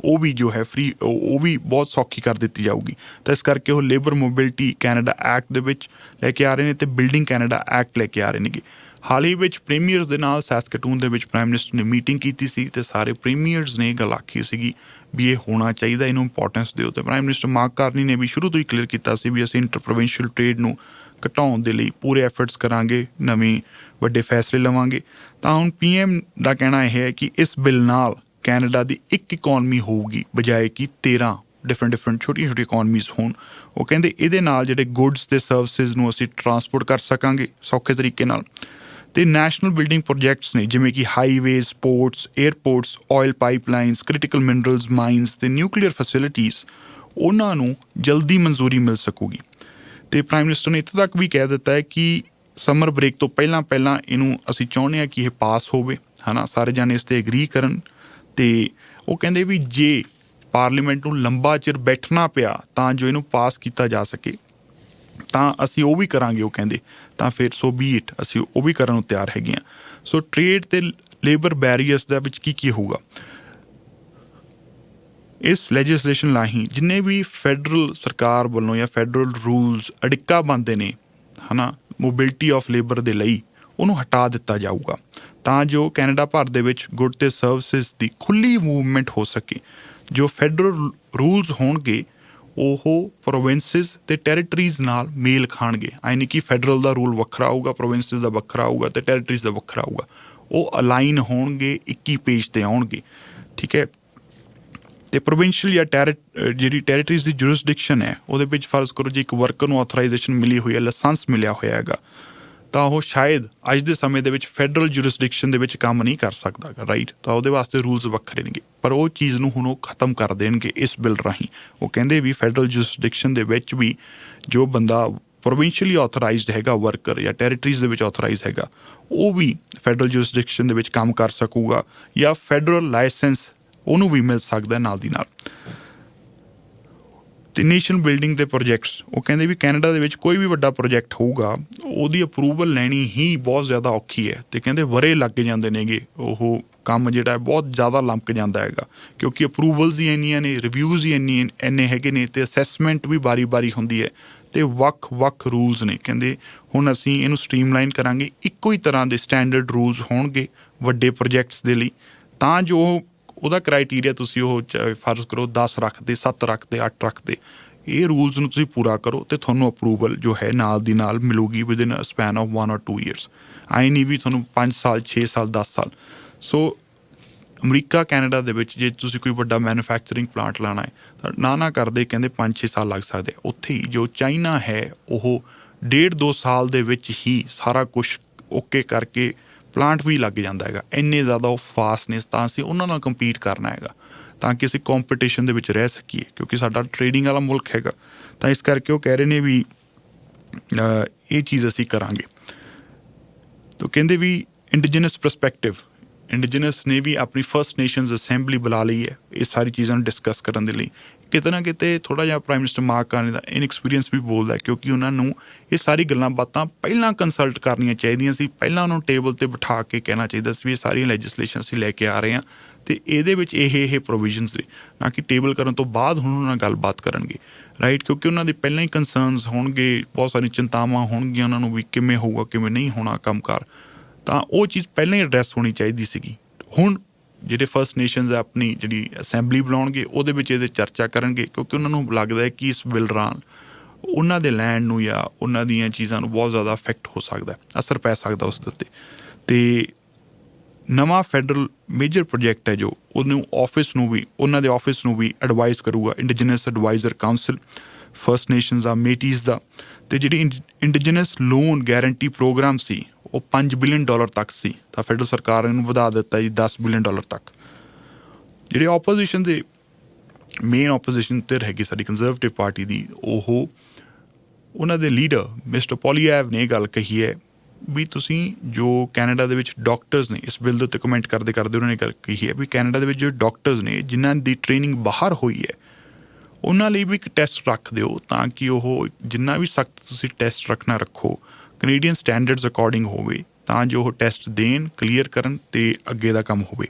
ਉਹ ਵੀ ਜੋ ਹੈ ਫਰੀ ਉਹ ਵੀ ਬਹੁਤ ਸੌਖੀ ਕਰ ਦਿੱਤੀ ਜਾਊਗੀ। ਤਾਂ ਇਸ ਕਰਕੇ ਉਹ ਲੇਬਰ ਮੋਬਿਲਿਟੀ ਕੈਨੇਡਾ ਐਕਟ ਦੇ ਵਿੱਚ ਲੈ ਕੇ ਆ ਰਹੇ ਨੇ ਅਤੇ ਬਿਲਡਿੰਗ ਕੈਨੇਡਾ ਐਕਟ ਲੈ ਕੇ ਆ ਰਹੇ ਨੇਗੇ। ਹਾਲ ਹੀ ਵਿੱਚ ਪ੍ਰੀਮੀਅਰਸ ਦੇ ਨਾਲ ਸੈਸਕਟੂਨ ਦੇ ਵਿੱਚ ਪ੍ਰਾਈਮ ਮਿਨਿਸਟਰ ਨੇ ਮੀਟਿੰਗ ਕੀਤੀ ਸੀ ਅਤੇ ਸਾਰੇ ਪ੍ਰੀਮੀਅਰਸ ਨੇ ਇਹ ਗੱਲ ਆਖੀ ਸੀਗੀ ਵੀ ਇਹ ਹੋਣਾ ਚਾਹੀਦਾ, ਇਹਨੂੰ ਇੰਪੋਰਟੈਂਸ ਦਿਓ। ਅਤੇ ਪ੍ਰਾਈਮ ਮਿਨਿਸਟਰ ਮਾਰਕ ਕਾਰਨੀ ਨੇ ਵੀ ਸ਼ੁਰੂ ਤੋਂ ਹੀ ਕਲੀਅਰ ਕੀਤਾ ਸੀ ਵੀ ਅਸੀਂ ਇੰਟਰ ਪ੍ਰੋਵਿੰਸ਼ੀਅਲ ਟ੍ਰੇਡ ਨੂੰ ਘਟਾਉਣ ਦੇ ਲਈ ਪੂਰੇ ਐਫਰਟਸ ਕਰਾਂਗੇ, ਨਵੇਂ ਵੱਡੇ ਫੈਸਲੇ ਲਵਾਂਗੇ। ਤਾਂ ਹੁਣ PM ਦਾ ਕਹਿਣਾ ਇਹ ਹੈ ਕਿ ਇਸ ਬਿੱਲ ਨਾਲ ਕੈਨੇਡਾ ਦੀ ਇੱਕ ਇਕੋਨਮੀ ਹੋਊਗੀ ਬਜਾਏ ਕਿ 13 ਡਿਫਰੈਂਟ ਛੋਟੀਆਂ ਇਕੋਨਮੀਜ਼ ਹੋਣ। ਉਹ ਕਹਿੰਦੇ ਇਹਦੇ ਨਾਲ ਜਿਹੜੇ ਗੁੱਡਸ ਅਤੇ ਸਰਵਿਸਿਜ਼ ਨੂੰ ਅਸੀਂ ਟਰਾਂਸਪੋਰਟ ਕਰ ਸਕਾਂਗੇ ਸੌਖੇ ਤਰੀਕੇ ਨਾਲ। ਅਤੇ ਨੈਸ਼ਨਲ ਬਿਲਡਿੰਗ ਪ੍ਰੋਜੈਕਟਸ ਨੇ ਜਿਵੇਂ ਕਿ highways, ports, airports, oil pipelines, critical minerals, mines ਅਤੇ ਨਿਊਕਲੀਅਰ ਫੈਸਿਲਿਟੀਜ਼, ਉਹਨਾਂ ਨੂੰ ਜਲਦੀ ਮਨਜ਼ੂਰੀ ਮਿਲ ਸਕੂਗੀ। ਅਤੇ ਪ੍ਰਾਈਮ ਮਿਨਿਸਟਰ ਨੇ ਇੱਥੋਂ ਤੱਕ ਵੀ ਕਹਿ ਦਿੱਤਾ ਹੈ ਕਿ ਸਮਰ ਬ੍ਰੇਕ ਤੋਂ ਪਹਿਲਾਂ ਇਹਨੂੰ ਅਸੀਂ ਚਾਹੁੰਦੇ ਹਾਂ ਕਿ ਇਹ ਪਾਸ ਹੋਵੇ, ਹੈ ਨਾ, ਸਾਰੇ ਜਾਣੇ ਇਸ 'ਤੇ ਐਗਰੀ ਕਰਨ। ਅਤੇ ਉਹ ਕਹਿੰਦੇ ਵੀ ਜੇ ਪਾਰਲੀਮੈਂਟ ਨੂੰ ਲੰਬਾ ਚਿਰ ਬੈਠਣਾ ਪਿਆ ਤਾਂ ਜੋ ਇਹਨੂੰ ਪਾਸ ਕੀਤਾ ਜਾ ਸਕੇ ਤਾਂ ਅਸੀਂ ਉਹ ਵੀ ਕਰਾਂਗੇ। ਉਹ ਕਹਿੰਦੇ ਤਾਂ ਫਿਰ ਸੋ ਬੀ ਇਟ, ਅਸੀਂ ਉਹ ਵੀ ਕਰਨ ਨੂੰ ਤਿਆਰ ਹੈਗੇ ਹਾਂ। ਸੋ ਟ੍ਰੇਡ ਅਤੇ ਲੇਬਰ ਬੈਰੀਅਰਸ ਦੇ ਵਿੱਚ ਕੀ ਹੋਊਗਾ? ਇਸ ਲੈਜਿਸਲੇਸ਼ਨ ਰਾਹੀਂ ਜਿੰਨੇ ਵੀ ਫੈਡਰਲ ਸਰਕਾਰ ਵੱਲੋਂ ਜਾਂ ਫੈਡਰਲ ਰੂਲਸ ਅੜਿੱਕਾ ਬਣਦੇ ਨੇ ਹੈ ਨਾ ਮੋਬਿਲਿਟੀ ਆਫ ਲੇਬਰ ਦੇ ਲਈ, ਉਹਨੂੰ ਹਟਾ ਦਿੱਤਾ ਜਾਊਗਾ ਤਾਂ ਜੋ ਕੈਨੇਡਾ ਭਰ ਦੇ ਵਿੱਚ ਗੁੱਡ ਤੇ ਸਰਵਿਸਿਜ਼ ਦੀ ਖੁੱਲ੍ਹੀ ਮੂਵਮੈਂਟ ਹੋ ਸਕੇ। ਜੋ ਫੈਡਰਲ ਰੂਲਸ ਹੋਣਗੇ ਉਹ ਪ੍ਰੋਵਿੰਸਿਸ ਤੇ ਟੈਰੀਟਰੀਜ਼ ਨਾਲ ਮੇਲ ਖਾਣਗੇ। ਐ ਨਹੀਂ ਕਿ ਫੈਡਰਲ ਦਾ ਰੂਲ ਵੱਖਰਾ ਆਊਗਾ, ਪ੍ਰੋਵਿੰਸਿਸ ਦਾ ਵੱਖਰਾ ਆਊਗਾ ਤੇ ਟੈਰੀਟਰੀਜ਼ ਦਾ ਵੱਖਰਾ ਆਊਗਾ। ਉਹ ਅਲਾਈਨ ਹੋਣਗੇ, 21 ਪੇਜ ਤੇ ਆਉਣਗੇ, ਠੀਕ ਹੈ। ਤੇ ਪ੍ਰੋਵਿੰਸ਼ੀਅਲ ਜਾਂ ਜਿਹੜੀ ਟੈਰੀਟਰੀਜ਼ ਦੀ ਜੁਰਿਸਡਿਕਸ਼ਨ ਹੈ ਉਹਦੇ ਵਿੱਚ ਫਰਜ਼ ਕਰੋ ਜੇ ਇੱਕ ਵਰਕਰ ਨੂੰ ਆਥੋਰਾਈਜੇਸ਼ਨ ਮਿਲੀ ਹੋਈ ਹੈ, ਲਾਇਸੈਂਸ ਮਿਲਿਆ ਹੋਇਆ ਹੈਗਾ, ਤਾਂ ਉਹ ਸ਼ਾਇਦ ਅੱਜ ਦੇ ਸਮੇਂ ਦੇ ਵਿੱਚ ਫੈਡਰਲ ਜੁਰਿਸਡਿਕਸ਼ਨ ਦੇ ਵਿੱਚ ਕੰਮ ਨਹੀਂ ਕਰ ਸਕਦਾ, ਰਾਈਟ। ਤਾਂ ਉਹਦੇ ਵਾਸਤੇ ਰੂਲਸ ਵੱਖਰੇ ਨੇਗੇ, ਪਰ ਉਹ ਚੀਜ਼ ਨੂੰ ਹੁਣ ਉਹ ਖਤਮ ਕਰ ਦੇਣਗੇ ਇਸ ਬਿੱਲ ਰਾਹੀਂ। ਉਹ ਕਹਿੰਦੇ ਵੀ ਫੈਡਰਲ ਜੁਰਿਸਡਿਕਸ਼ਨ ਦੇ ਵਿੱਚ ਵੀ ਜੋ ਬੰਦਾ ਪ੍ਰੋਵਿੰਸ਼ੀਅਲੀ ਆਥੋਰਾਈਜ਼ਡ ਹੈਗਾ ਵਰਕਰ ਜਾਂ ਟੈਰੀਟਰੀਜ਼ ਦੇ ਵਿੱਚ ਆਥੋਰਾਈਜ਼ ਹੈਗਾ, ਉਹ ਵੀ ਫੈਡਰਲ ਜੁਰਿਸਡਿਕਸ਼ਨ ਦੇ ਵਿੱਚ ਕੰਮ ਕਰ ਸਕੂਗਾ ਜਾਂ ਫੈਡਰਲ ਲਾਇਸੈਂਸ ਉਹਨੂੰ ਵੀ ਮਿਲ ਸਕਦਾ ਨਾਲ ਦੀ ਨਾਲ। ਤੇ ਨੇਸ਼ਨ ਬਿਲਡਿੰਗ ਦੇ ਪ੍ਰੋਜੈਕਟਸ, ਉਹ ਕਹਿੰਦੇ ਵੀ ਕੈਨੇਡਾ ਦੇ ਵਿੱਚ ਕੋਈ ਵੀ ਵੱਡਾ ਪ੍ਰੋਜੈਕਟ ਹੋਊਗਾ ਉਹਦੀ ਅਪਰੂਵਲ ਲੈਣੀ ਹੀ ਬਹੁਤ ਜ਼ਿਆਦਾ ਔਖੀ ਹੈ ਤੇ ਕਹਿੰਦੇ ਵਰੇ ਲੱਗ ਜਾਂਦੇ ਨੇਗੇ, ਉਹ ਕੰਮ ਜਿਹੜਾ ਬਹੁਤ ਜ਼ਿਆਦਾ ਲੰਮਕ ਜਾਂਦਾ ਹੈਗਾ ਕਿਉਂਕਿ ਅਪਰੂਵਲਸ ਹੀ ਇੰਨੀਆਂ ਨੇ, ਰਿਵਿਊਜ਼ ਹੀ ਇੰਨੇ ਹੈਗੇ ਨੇ ਤੇ ਅਸੈਸਮੈਂਟ ਵੀ ਵਾਰੀ ਹੁੰਦੀ ਹੈ ਤੇ ਵੱਖ ਰੂਲਸ ਨੇ। ਕਹਿੰਦੇ ਹੁਣ ਅਸੀਂ ਇਹਨੂੰ ਸਟ੍ਰੀਮਲਾਈਨ ਕਰਾਂਗੇ, ਇੱਕੋ ਹੀ ਤਰ੍ਹਾਂ ਦੇ ਸਟੈਂਡਰਡ ਰੂਲਸ ਹੋਣਗੇ ਵੱਡੇ ਪ੍ਰੋਜੈਕਟਸ ਦੇ ਲਈ ਤਾਂ ਜੋ ਉਹਦਾ ਕ੍ਰਾਈਟੀਰੀਆ ਤੁਸੀਂ ਉਹ ਫਰਜ਼ ਕਰੋ 10 ਰੱਖਦੇ, 7 ਰੱਖਦੇ, 8 ਰੱਖਦੇ, ਇਹ ਰੂਲਸ ਨੂੰ ਤੁਸੀਂ ਪੂਰਾ ਕਰੋ ਤੇ ਤੁਹਾਨੂੰ ਅਪਰੂਵਲ ਜੋ ਹੈ ਨਾਲ ਦੀ ਨਾਲ ਮਿਲੂਗੀ within a span of 1 or 2 years। ਆਈ ਨਹੀਂ ਵੀ ਤੁਹਾਨੂੰ 5 ਸਾਲ, 6 ਸਾਲ, 10 ਸਾਲ। ਸੋ ਅਮਰੀਕਾ ਕੈਨੇਡਾ ਦੇ ਵਿੱਚ ਜੇ ਤੁਸੀਂ ਕੋਈ ਵੱਡਾ ਮੈਨੂਫੈਕਚਰਿੰਗ ਪਲਾਂਟ ਲਾਉਣਾ ਹੈ ਤਾਂ ਨਾ ਕਰਦੇ ਕਹਿੰਦੇ 5-6 ਸਾਲ ਲੱਗ ਸਕਦੇ। ਉੱਥੇ ਹੀ ਜੋ ਚਾਈਨਾ ਹੈ ਉਹ 1.5-2 ਸਾਲ ਦੇ ਵਿੱਚ ਹੀ ਸਾਰਾ ਕੁਛ ਓਕੇ ਕਰਕੇ ਪਲਾਂਟ ਵੀ ਲੱਗ ਜਾਂਦਾ ਹੈਗਾ। ਇੰਨੇ ਜ਼ਿਆਦਾ ਉਹ ਫਾਸਟ ਨੇ, ਤਾਂ ਅਸੀਂ ਉਹਨਾਂ ਨਾਲ ਕੰਪੀਟ ਕਰਨਾ ਹੈਗਾ ਤਾਂ ਕਿ ਅਸੀਂ ਕੰਪੀਟੀਸ਼ਨ ਦੇ ਵਿੱਚ ਰਹਿ ਸਕੀਏ ਕਿਉਂਕਿ ਸਾਡਾ ਟ੍ਰੇਡਿੰਗ ਵਾਲਾ ਮੁਲਕ ਹੈਗਾ। ਤਾਂ ਇਸ ਕਰਕੇ ਉਹ ਕਹਿ ਰਹੇ ਨੇ ਵੀ ਇਹ ਚੀਜ਼ ਅਸੀਂ ਕਰਾਂਗੇ। ਤਾਂ ਕਹਿੰਦੇ ਵੀ ਇੰਡੀਜਨਸ ਪਰਸਪੈਕਟਿਵ, ਇੰਡੀਜਨਸ ਨੇ ਵੀ ਆਪਣੀ ਫਸਟ ਨੇਸ਼ਨਸ ਅਸੈਂਬਲੀ ਬੁਲਾ ਲਈ ਹੈ ਇਹ ਸਾਰੀ ਚੀਜ਼ਾਂ ਨੂੰ ਡਿਸਕਸ ਕਰਨ ਦੇ ਲਈ। ਕਿਤੇ ਨਾ ਕਿਤੇ ਥੋੜ੍ਹਾ ਜਿਹਾ ਪ੍ਰਾਈਮ ਮਿਨਿਸਟਰ ਮਾਰਕ ਕਾਰਨੀ ਦਾ ਇਨਐਕਸਪੀਰੀਅੰਸ ਵੀ ਬੋਲਦਾ ਕਿਉਂਕਿ ਉਹਨਾਂ ਨੂੰ ਇਹ ਸਾਰੀ ਗੱਲਾਂ ਬਾਤਾਂ ਪਹਿਲਾਂ ਕੰਸਲਟ ਕਰਨੀਆਂ ਚਾਹੀਦੀਆਂ ਸੀ, ਪਹਿਲਾਂ ਉਹਨਾਂ ਨੂੰ ਟੇਬਲ 'ਤੇ ਬਿਠਾ ਕੇ ਕਹਿਣਾ ਚਾਹੀਦਾ ਸੀ ਵੀ ਇਹ ਸਾਰੀਆਂ ਲੈਜਿਸਲੇਸ਼ਨ ਅਸੀਂ ਲੈ ਕੇ ਆ ਰਹੇ ਹਾਂ ਤੇ ਇਹਦੇ ਵਿੱਚ ਇਹ ਪ੍ਰੋਵੀਜ਼ਨਸ ਨੇ, ਨਾ ਕਿ ਟੇਬਲ ਕਰਨ ਤੋਂ ਬਾਅਦ ਹੁਣ ਉਹਨਾਂ ਨਾਲ ਗੱਲਬਾਤ ਕਰਨਗੇ, ਰਾਈਟ। ਕਿਉਂਕਿ ਉਹਨਾਂ ਦੇ ਪਹਿਲਾਂ ਹੀ ਕੰਸਰਨਸ ਹੋਣਗੇ, ਬਹੁਤ ਸਾਰੀਆਂ ਚਿੰਤਾਵਾਂ ਹੋਣਗੀਆਂ ਉਹਨਾਂ ਨੂੰ ਵੀ ਕਿਵੇਂ ਹੋਊਗਾ, ਕਿਵੇਂ ਨਹੀਂ ਹੋਣਾ ਕੰਮਕਾਰ, ਤਾਂ ਉਹ ਚੀਜ਼ ਪਹਿਲਾਂ ਹੀ ਐਡਰੈਸ ਹੋਣੀ ਚਾਹੀਦੀ ਸੀਗੀ। ਹੁਣ ਜਿਹੜੇ ਫਸਟ ਨੇਸ਼ਨਸ ਆਪਣੀ ਜਿਹੜੀ ਅਸੈਂਬਲੀ ਬਣਾਉਣਗੇ ਉਹਦੇ ਵਿੱਚ ਇਹਦੇ ਚਰਚਾ ਕਰਨਗੇ ਕਿਉਂਕਿ ਉਹਨਾਂ ਨੂੰ ਲੱਗਦਾ ਹੈ ਕਿ ਇਸ ਬਿੱਲ ਦੌਰਾਨ ਉਹਨਾਂ ਦੇ ਲੈਂਡ ਨੂੰ ਜਾਂ ਉਹਨਾਂ ਦੀਆਂ ਚੀਜ਼ਾਂ ਨੂੰ ਬਹੁਤ ਜ਼ਿਆਦਾ ਇਫੈਕਟ ਹੋ ਸਕਦਾ, ਅਸਰ ਪੈ ਸਕਦਾ ਉਸ ਦੇ ਉੱਤੇ। ਤੇ ਨਵਾਂ ਫੈਡਰਲ ਮੇਜਰ ਪ੍ਰੋਜੈਕਟ ਹੈ ਜੋ ਉਹਨੂੰ ਆਫਿਸ ਨੂੰ ਵੀ, ਉਹਨਾਂ ਦੇ ਆਫਿਸ ਨੂੰ ਵੀ ਐਡਵਾਈਜ਼ ਕਰੂਗਾ, Indigenous advisor council First Nations ਦਾ, ਮੇਟੀਜ਼ ਦਾ। ਤੇ ਜਿਹੜੀ ਇੰਡੀਜਨਸ ਲੋਨ ਗਾਰੰਟੀ ਪ੍ਰੋਗਰਾਮ ਸੀ ਉਹ $5 ਬਿਲੀਅਨ ਤੱਕ ਸੀ, ਤਾਂ ਫੈਡਰਲ ਸਰਕਾਰ ਨੇ ਇਹਨੂੰ ਵਧਾ ਦਿੱਤਾ ਜੀ $10 ਬਿਲੀਅਨ ਤੱਕ। ਜਿਹੜੇ ਆਪੋਜੀਸ਼ਨ ਦੇ ਮੇਨ ਆਪੋਜੀਸ਼ਨ ਧਿਰ ਹੈਗੀ ਸਾਡੀ ਕੰਜ਼ਰਵੇਟਿਵ ਪਾਰਟੀ ਦੀ, ਉਹਨਾਂ ਦੇ ਲੀਡਰ ਮਿਸਟਰ ਪੋਲੀਐਵ ਨੇ ਇਹ ਗੱਲ ਕਹੀ ਹੈ ਵੀ ਤੁਸੀਂ ਜੋ ਕੈਨੇਡਾ ਦੇ ਵਿੱਚ ਡਾਕਟਰਸ ਨੇ, ਇਸ ਬਿੱਲ ਦੇ ਉੱਤੇ ਕਮੈਂਟ ਕਰਦੇ ਉਹਨਾਂ ਨੇ ਗੱਲ ਕਹੀ ਹੈ ਵੀ ਕੈਨੇਡਾ ਦੇ ਵਿੱਚ ਜੋ ਡਾਕਟਰਸ ਨੇ ਜਿਨ੍ਹਾਂ ਦੀ ਟ੍ਰੇਨਿੰਗ ਬਾਹਰ ਹੋਈ ਹੈ ਉਹਨਾਂ ਲਈ ਵੀ ਇੱਕ ਟੈਸਟ ਰੱਖ ਦਿਓ ਤਾਂ ਕਿ ਉਹ ਜਿੰਨਾ ਵੀ ਸਖਤ ਤੁਸੀਂ ਟੈਸਟ ਰੱਖਣਾ ਰੱਖੋ ਕੈਨੇਡੀਅਨ ਸਟੈਂਡਰਡਸ ਅਕੋਰਡਿੰਗ ਹੋਵੇ ਤਾਂ ਜੋ ਉਹ ਟੈਸਟ ਦੇਣ, ਕਲੀਅਰ ਕਰਨ ਤੇ ਅੱਗੇ ਦਾ ਕੰਮ ਹੋਵੇ,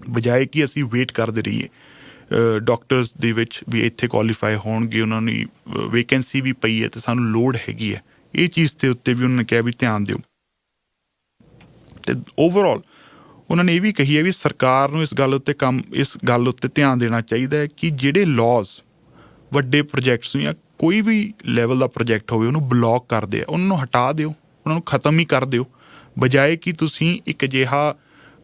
ਬਜਾਏ ਕਿ ਅਸੀਂ ਵੇਟ ਕਰਦੇ ਰਹੀਏ ਡਾਕਟਰਸ ਦੇ ਵਿੱਚ ਵੀ ਇੱਥੇ ਕੁਆਲੀਫਾਈ ਹੋਣਗੇ, ਉਹਨਾਂ ਨੂੰ ਵੇਕੈਂਸੀ ਵੀ ਪਈ ਹੈ ਤੇ ਸਾਨੂੰ ਲੋੜ ਹੈਗੀ ਹੈ। ਇਹ ਚੀਜ਼ ਦੇ ਉੱਤੇ ਵੀ ਉਹਨਾਂ ਨੇ ਕਿਹਾ ਵੀ ਧਿਆਨ ਦਿਓ। ਤੇ ਓਵਰਆਲ ਉਹਨਾਂ ਨੇ ਇਹ ਵੀ ਕਹੀ ਹੈ ਵੀ ਸਰਕਾਰ ਨੂੰ ਇਸ ਗੱਲ ਉੱਤੇ ਧਿਆਨ ਦੇਣਾ ਚਾਹੀਦਾ ਹੈ ਕਿ ਜਿਹੜੇ ਲਾਜ਼ ਵੱਡੇ ਪ੍ਰੋਜੈਕਟਸ ਜਾਂ ਕੋਈ ਵੀ ਲੈਵਲ ਦਾ ਪ੍ਰੋਜੈਕਟ ਹੋਵੇ ਉਹਨੂੰ ਬਲੌਕ ਕਰਦੇ ਆ, ਉਹਨਾਂ ਨੂੰ ਹਟਾ ਦਿਓ, ਉਹਨਾਂ ਨੂੰ ਖ਼ਤਮ ਹੀ ਕਰ ਦਿਓ, ਬਜਾਏ ਕਿ ਤੁਸੀਂ ਇੱਕ ਅਜਿਹਾ